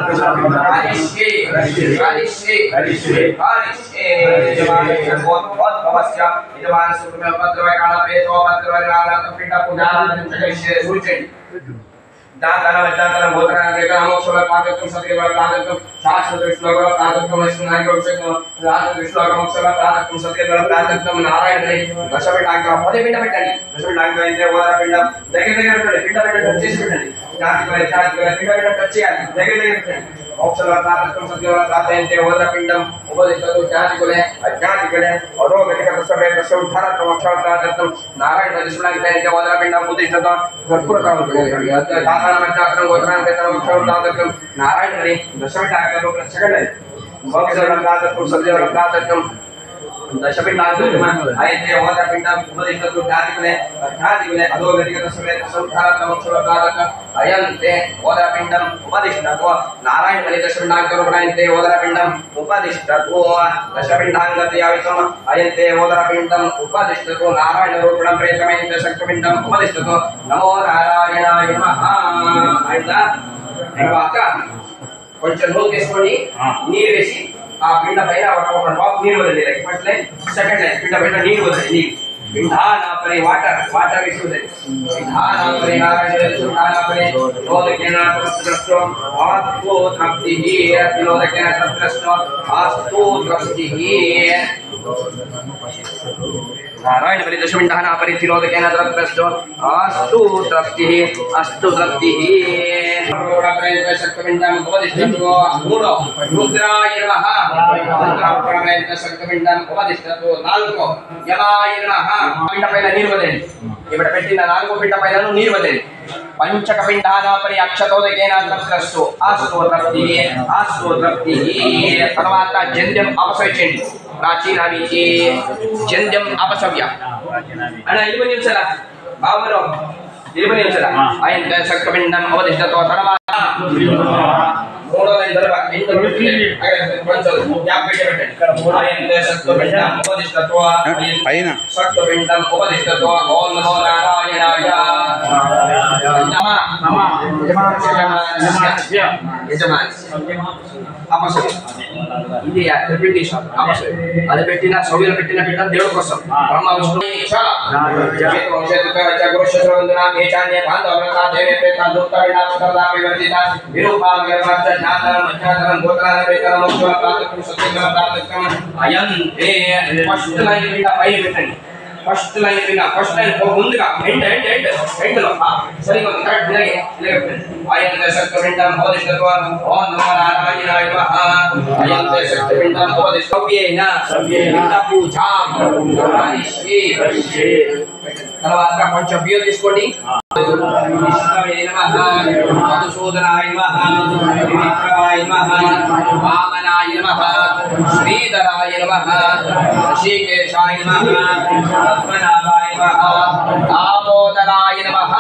కారిష్యే భవస్య యజమాన సుఖమే ఉపద్రవయ కాల పేతో ఉపద్రవయ కాల పిండ పూజానాం జగేషే సూచయండి दाताना वच्चाताना भूताना देका मोक्षला प्राप्तुं सत्यवल प्राप्तुं शाश्वत विष्णुवल प्राप्तुं विष्णुनाय विष्णु राज विष्णुवल मोक्षला प्राप्तुं सत्यवल प्राप्तुं नारायणने दशपिंडांग पदे पिंड పెట్టండి దశపిండాంగ అంటే ఓర పిండ దగ్గర పెట్టండి పిండ టచ్ పెట్టండి జాతి పిండ టచ్ చేయాలి దగ్గర పెట్టండి मोक्षला प्राप्तुं सत्यवल प्राप्तयन्ते ओर पिंडं उपदिष्टतो जातिकुले अज्ञातिकुले अधोगतिक दशवे दशोद्धारत मोक्षला प्राप्तुं नारायण दशपिंडांग అంటే ओर पिंडं उपदिष्टतो कर्पूरकाम नारायण दशपिंडांग मोक्षला प्राप्तुं सत्यवल प्राप्तुं दशपिंडांग अयते ओर पिंडं उपदिष्टतो जातिकुले अधोगतिक दशवे दशोद्धारत मोक्षला प्राप्तुं अयन्ते ओर पिंडं उपदिष्टतो नारायण दशपिंडांग रूपणयन्ते ओर पिंडं उपदिष्टतो दशपिंडांगते आवितम अयन्ते ओर पिंडं उपदिष्टतो नारायण रूपणं प्रेतमयन्ते शक्तिपिंडं उपदिष्टतो नमो नारायणाय नमः అయిందా తర్వాత కొంచెం నూనె వేసుకొని నీరు వేసి ఆ ఆ పిండ పైన ఒక డ్రాప్ నీరు వదిలేదు. ఫస్ట్ లైన్, సెకండ్ లైన్ పిండ పైన నీరు వదిలేదు. నీరు పిండానాపరి వాటర్ వేసి వదిలేదు. పిండానాపరి నారాయణానాపరి లోదకేన తృప్తిరస్తో ఆస్తు తృప్తిః లోదకేన తృప్తిరస్తో ఆస్తు తృప్తిః नारायण बलि दशमिंडहना परिथिलोदकेन तृप्तश्च अस्तु तृप्तिः अस्तु तृप्तिः प्रयत्न शक्तिपिंडं उपदिष्टतो मूढो रुद्राय नमः प्रयत्न शक्तिपिंडं उपदिष्टतो नाल्को यमाय नमः पिंड पైన నీరు వదిలేండి. ఇక్కడ పెట్టిన నాలుగో పిండ పైన నీరు వదిలేండి. పంచక పిండానాపరి అక్షతోదకేన తృప్తశ్చ అస్తు తృప్తిः తర్వాత జంధ్యం అపసవించండి. ప్రాచీనానికి జంధ్యం అపసవ్య అన్న 20 నిమిషాల బాబులో 20 నిమిషాల ఆయన శక్తిపిండం అవదిష్టతో తర్వాత మూడో లైన్ తర్వాత కొంచెం గ్యాప్ పెట్టండి. ఆయన శక్తిపిండం అవదిష్టతో పైన శక్తిపిండం అవదిష్టతో ఓం నమో నారాయణాయ నమ అపసవ్య ఇది రిపిటేషన్ అపసవ్య. అది పెట్టిన సౌర్యులు పెట్టిన బిడ్డ దేవుడి కోసం Brahma Vishnu first line first line ముందుగా ఎండ్ లో సరిగా కరెక్ట్ అయం శక్తిపిండం అవదిష్టతో ఓం నమో నారాయణాయ నమః అయం శక్తిపిండం అవదిష్టవ్యేన పూజా తర్వాత కొంచెం బియ్యం తీసుకోండి. విష్ణవే నమః మధుసూదనాయ నమః విక్రమాయ నమః వామనాయ నమః శ్రీధరాయ నమః ఋషికేశాయ నమః పద్మనాభాయ నమః దామోదరాయ నమః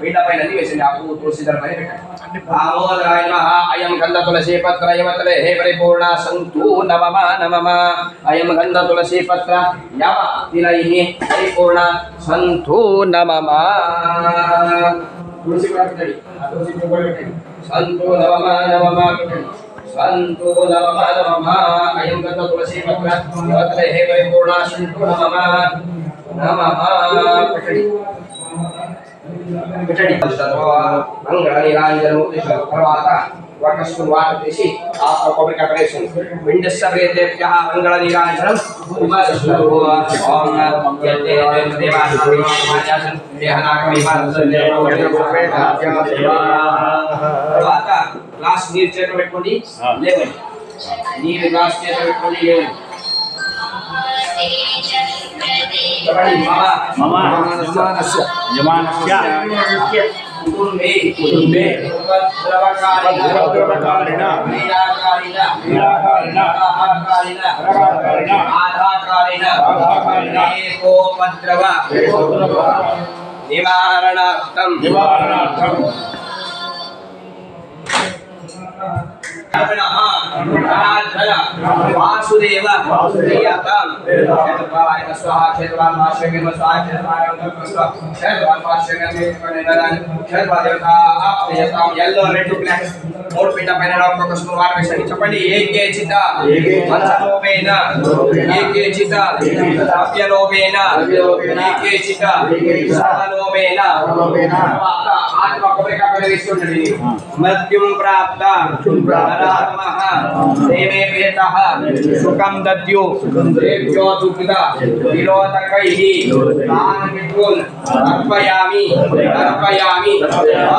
వీళ్ళపైన వేసింది ఆకు తులసిధర పైన పెట్టండి. దామోదరాయ నమః అయం గంధ తులసి పత్ర యమతలే హే పరిపూర్ణ సంతు నమమ నమమ అయం గంధ తులసి పత్ర యమ తిలైః పరిపూర్ణ సంతు నమమ తులసి పెట్టండి. తులసి పెట్టండి. సంతు నమమ నమమ పెట్టండి. సంతు నమమ నమమ అయం గంధ తులసి పత్ర యమతలే హే పరిపూర్ణ సంతు నమమ నమమ పెట్టండి. తర్వాత వటస్సు వాటర్ తీసి ఆ కొబ్బరికాయ పడేసింది. విండస్సవేదేభ్యః మంగళ నీరాజనం తర్వాత గ్లాస్ నీరు చేత పెట్టుకోండి, లేవండి. నీరు గ్లాస్ చేత పెట్టుకోండి, లేవండి. నివారణార్థం వాసుదేవ ఎల్లో రెడ్ బ్లాక్ మూడు పిండ పైన ఒక్కొక్క స్పూన్ వాటర్ వేసండి. చెప్పండి. ఏకే చిత పంచలోపేన ఏకే చిత ద్రవ్యలోపేన ఏకే చిత సహలోపేన ఆత్మ కొబ్బరికాయ వేస్తుండండి. మృత్యుం ప్రాప్త నరాత్మః దేమే వేతః సుఖం దద్యు దేవ్యో దుఃఖిత విలోదకైః తాన్మిత్రున్ అర్పయామి అర్పయామి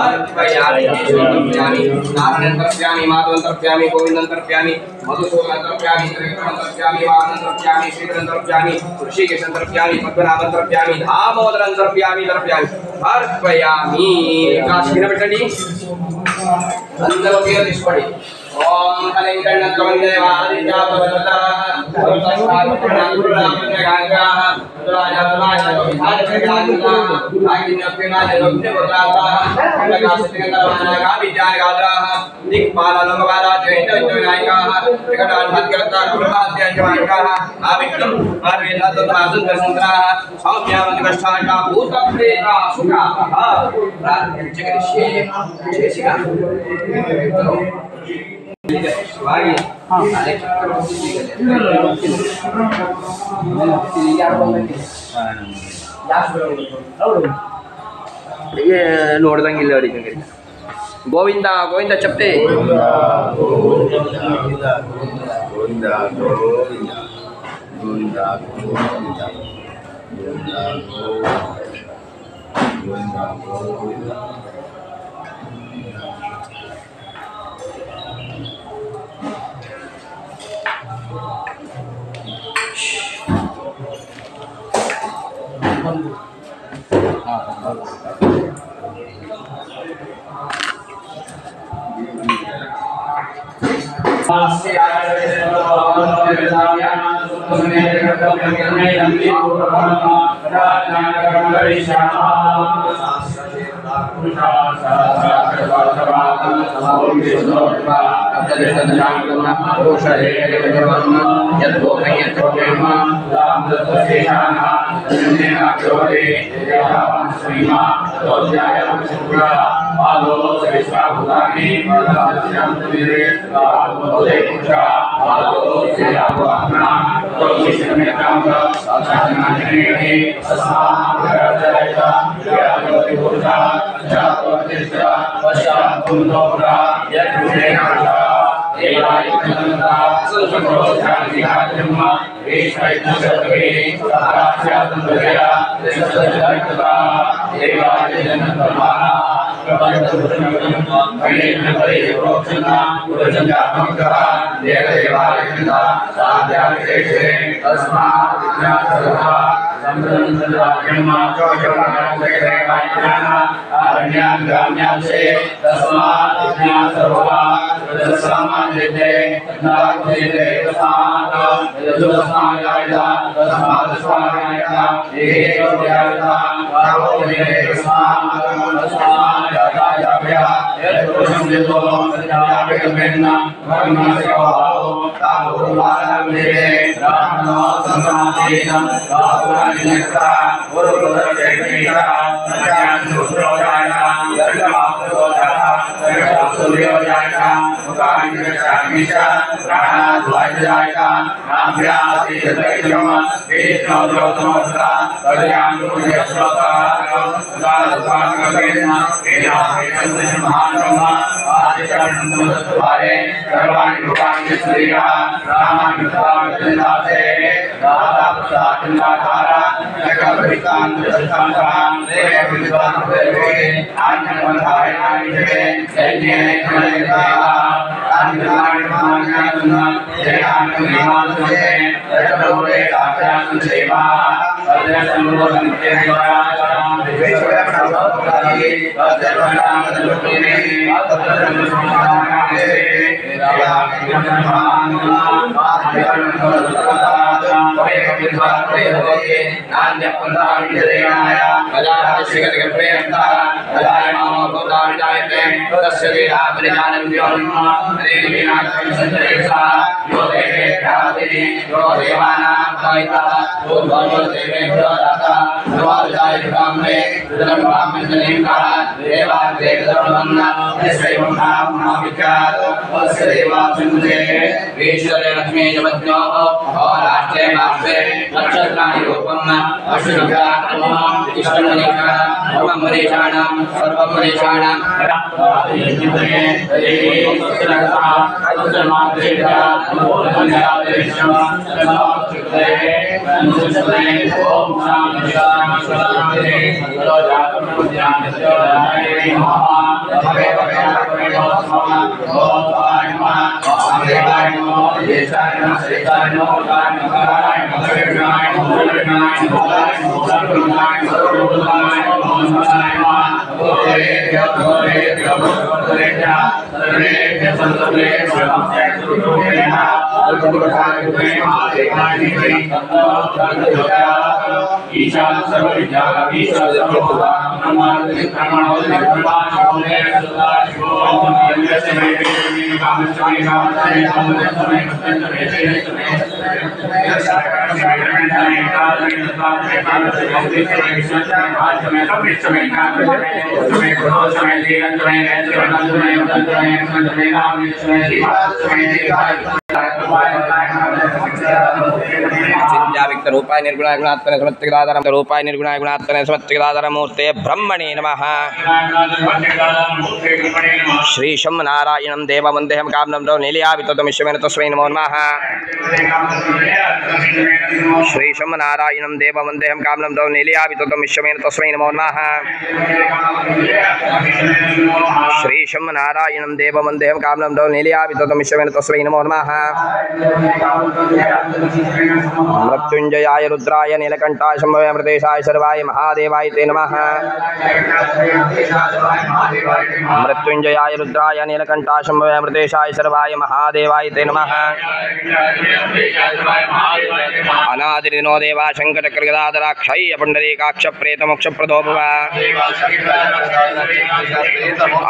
అర్పయామి అర్పయామి నారాయణం తర్ప్యామి మాధవం తర్ప్యామి గోవిందం తర్ప్యామి మధుసూదనం తర్ప్యామి త్రివిక్రమం తర్ప్యామి వామనం తర్ప్యామి శ్రీధరం తర్ప్యామి ఋషికేశం తర్ప్యామి పద్మనాభం తర్ప్యామి దామోదరం తర్ప్యామి అర్పయామి. కాశీన పెట్టండి. అందరూ పేరు తీసుకోండి. ఓం ನೋಡ್ದಂಗಿಲ್ಲ ಅವ್ರಿಗೆ ಗೋವಿಂದ ಗೋವಿಂದ ಚಪ್ತೆ रूपाय निर्गुणाय गुणात्मने समत्तिदाधारं रूपाय निर्गुणाय गुणात्मने समत्तिदाधारमूर्ते ब्रह्मणे नमः। श्रीशं नारायणं देववन्देहं कामनं दौ नीलयाविततमिश्वेन तस्मै नमो नमः। श्रीशं नारायणं देववन्देहं कामनं दौ नीलयाविततमिश्वेन तस्मै नमो नमः। श्रीशं नारायणं देववन्देहं कामनं दौ नीलयाविततमिश्वेन तस्मै नमो नमः। मृत्युंजयाय रुद्राय नीलकंठाय शंभवे अमृतेशाय सर्वाय महादेवाय ते नमः। मृत्युंजयाय रुद्राय नीलकंठाय शंभवे अमृतेशाय सर्वाय महादेवाय ते नमः। अनादिनो देवा शंकरचक्रगदाधराक्षय पुंडरीकाक्ष प्रेतमोक्षप्रदो भव।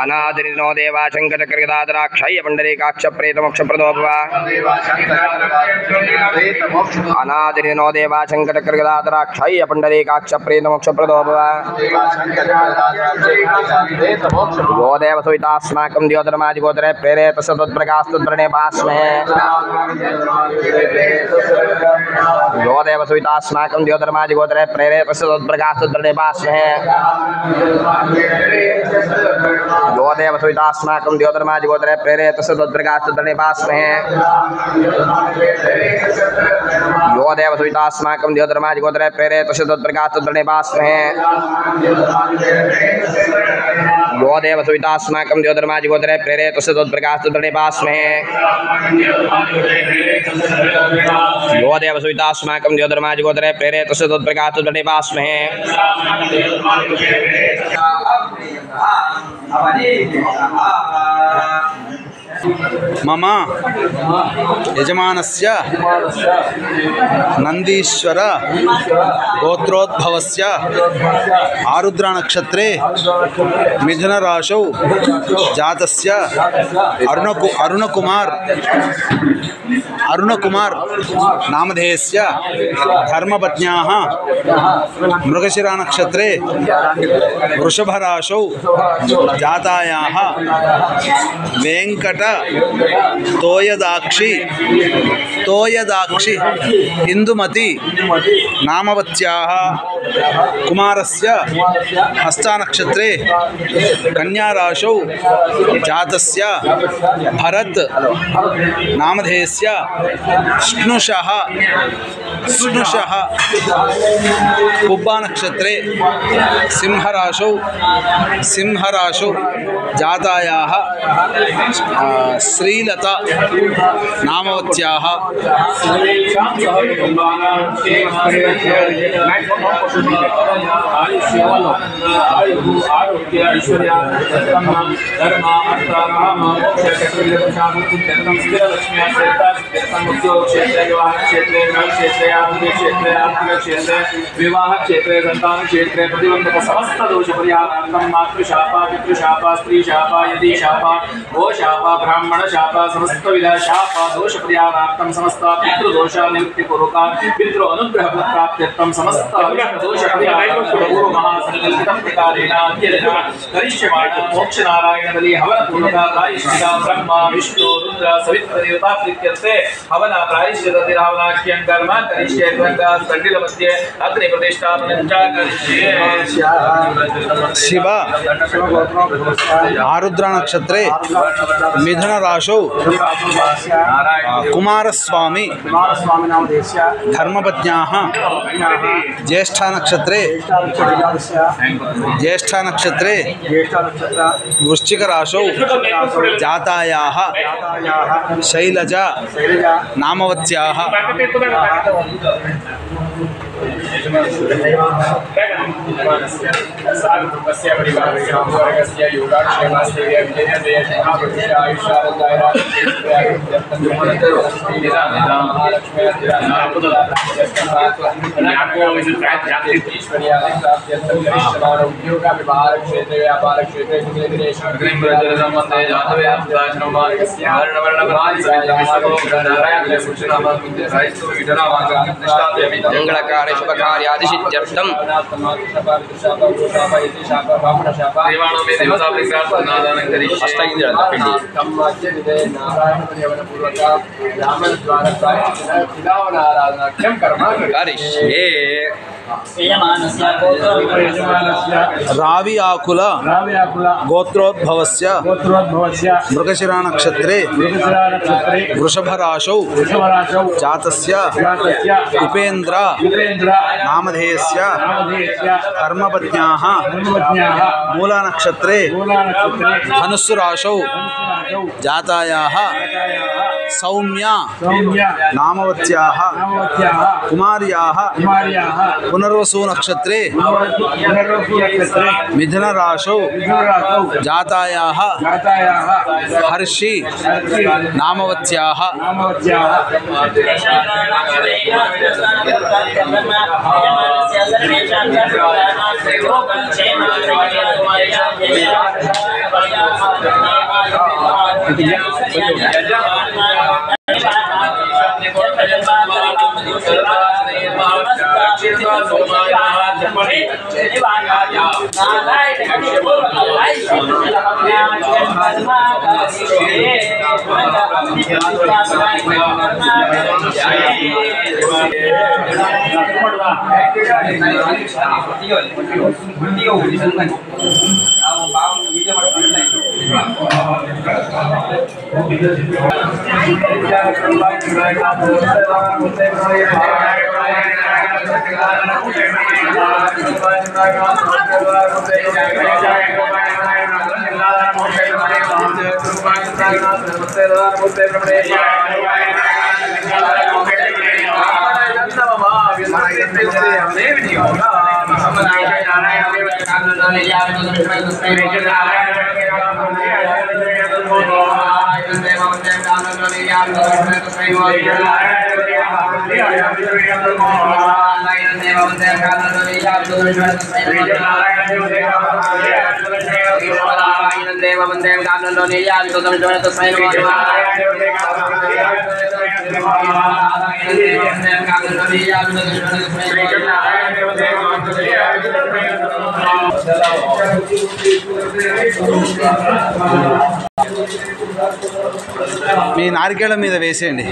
अनादिनो देवा शंकरचक्रगदाधराक्षय पुंडरीकाक्ष प्रेतमोक्षप्रदो भव। अनादिनो देवा शंकरचक्रगदाधराक्षय पुंडरीकाक्ष प्रेतमोक्षप्रदो भव। यो देव सुवितास्माकं द्योतरमादिगोत्रे प्रेरयत सततप्रकाशतद्वरणे भास्महे। यो देव सुवितास्माकं द्योतरमादिगोत्रे प्रेरयत सततप्रकाशतद्वरणे भास्महे। यो देव सुवितास्माकं द्योतरमादिगोत्रे प्रेरयत सततप्रकाशतद्वरणे भास्महे। यो देव सुवितास्माकं द्योतरमादिगोत्रे प्रेरयत सततप्रकाशतद्वरणे भास्महे। यो देव सुवितास्माकं द्योतरमादिगोत्रे प्रेरयत सततप्रकाशतद्वरणे भास्महे। यो देव सुवितास्माकं द्योतरमादिगोत्रे प्रेरयत सततप्रकाशतद्वरणे भास्महे। मम यजमानस्य नंदीश्वर गोत्रोद्भवस्य आरुद्र नक्षत्रे मिथुन राशौ जातस्य अरुणकुमार नामधेयस्य धर्मपत्न्याः मृगशिरा नक्षत्रे वृषभ राशौ जातायाः वेंकट तोयदाक्षि इंदुमती नामवत्याः कुमारस्य हस्ता नक्षत्रे कन्या राशौ जातस्य भरत नामधेयस्य स्नुषः पुब्बा नक्षत्रे सिंहराशौ जातायाः श्रीलता नामवत्याः विवाह क्षेत्रे संतान क्षेत्रे प्रतिबंधक समस्त दोष परिहारार्थं मातृशापा पितृशापा स्त्रीशापा यदि शापा गो शापा ब्राह्मण शापा समस्त विधा शापा दोष परिहारार्थं समस्त पितृदोष निवृत्ति पूर्वका पितृ अनुग्रह प्राप्त्यर्थं समस्त दोष परिहारार्थं पूर्व महासंकल्पित प्रकारेण अद्यदिनं करिष्यमाण मोक्ष नारायण बलि हवन पूर्वका प्रायश्चिता ब्रह्मा विष्णु रुद्र सवित्र देवता प्रीत्यर्थे हवन प्रायश्चिततिरावनाख्यं कर्म करिष्ये गंगा संडिल मध्ये अग्नि प्रतिष्ठापनं च करिष्ये। शिव आरुद्र नक्षत्रे मिथुन राशौ कुमारस्वामी धर्मपत्न्याः ज्येष्ठा नक्षत्रे वृश्चिक राशौ जातायाः शैलजा नामवत्याः मंगलकार्य शुभकार्यादि सिद्ध्यर्थम रावि आकुल गोत्रोद्भवस्य मृगशिरा नक्षत्रे वृषभ राशौ जातस्य उपेन्द्र नामधेयस्य कर्मपत्न्याः मूला नक्षत्रे धनुस्सु राशौ जातायाः सौम्या नामवत्याः कुमार्याः पुनर्वसु नक्षत्रे मिथुन राशौ जातायाः हर्षि नामवत्याः మీ నారికేళం మీద వేసేయండి.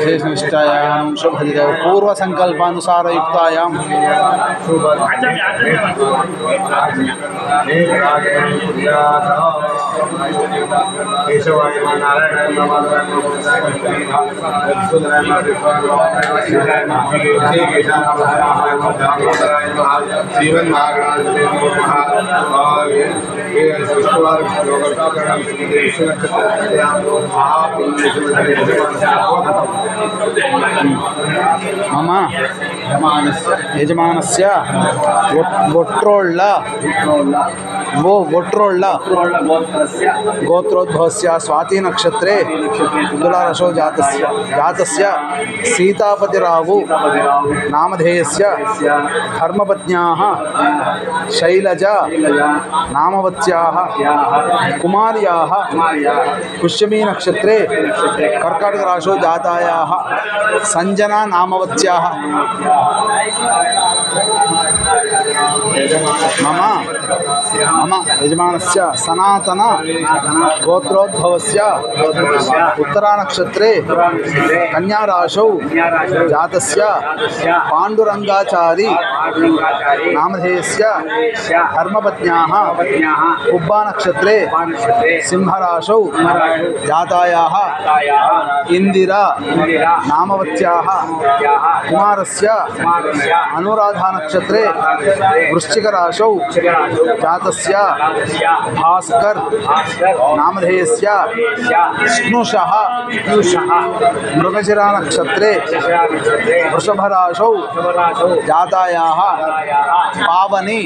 शेषनिष्ठायां शुभदिते पूर्वसङ्कल्पानुसारयुक्तायां मम यजमानस्य वोट्रोळ्ळ गोत्रोद्भवस्य स्वाति नक्षत्रे तुलाराशौ जातस्य सीतापतिरावु नामधेयस्य धर्मपत्न्याः शैलजा नामवत्याः कुमार्याः पुष्यमी नक्षत्रे कर्काटकराशौ जातायाः संजना नामवत्याः मम यजमानस्य सनातन गोत्रोद्भवस्य उत्तरानक्षत्रे कन्याराशौ जातस्य पाण्डुरङ्गाचारी नामधेयस्य धर्मपत्न्याः उब्बानक्षत्रे सिंहराशौ जातायाः इंदिरा नामवत्याः कुमारस्य अनुराधानक्षत्रे वृश्चिकराशौ जातस्य भास्कर नामधेयस्य स्नुषः मृगशिरानक्षत्रे वृषभराशौ जातायाः पावनी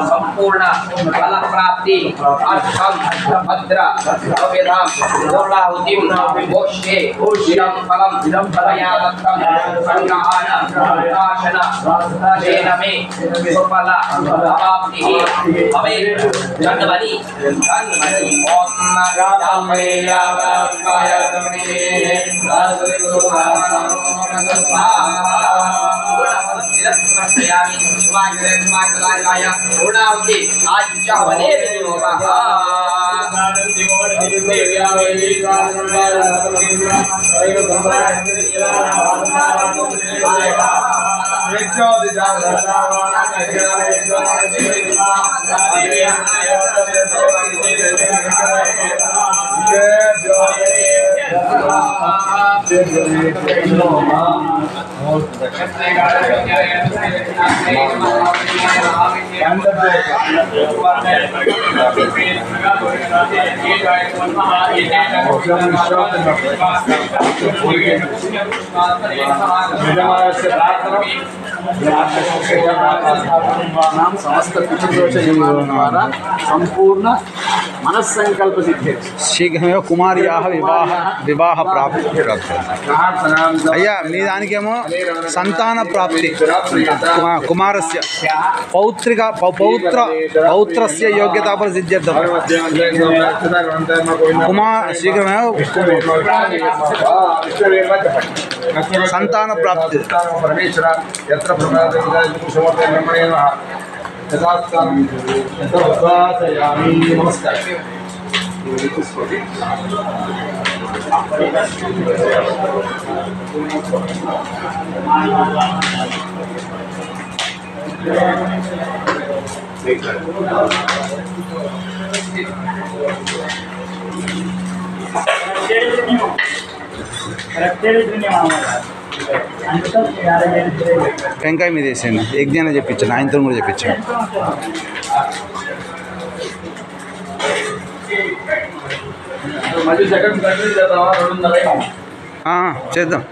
संपूर्ण फल प्राप्ति अर्थम भद्र द्रव्यधाम पूर्णाहुतिम मोक्षे इदं फलं फलयावत्तं संग्रहाण प्रकाशन तेन मे सुफल अवाप्तिः भवेत् जन्मनि ओम आज्ञा वने समस्त पितृदोष द्वारा संपूर्ण मनस्संकल्प सिद्धि शीघ्रमेव कुमार्याः विवाह प्राप्ति अय्या मी दानिकेमो संतान प्राप्ति कुमारस्य पौत्रस्य योग्यता पर सिद्ध्यर्थं शीघ्रमेव संतान प्राप्ति परमेश्वर यत्र नमस्कार వెంకాయ మీద వేసాను యజ్ఞాన్ని చెప్పించాను ఆయనతో కూడా చెప్పించాను చేద్దాం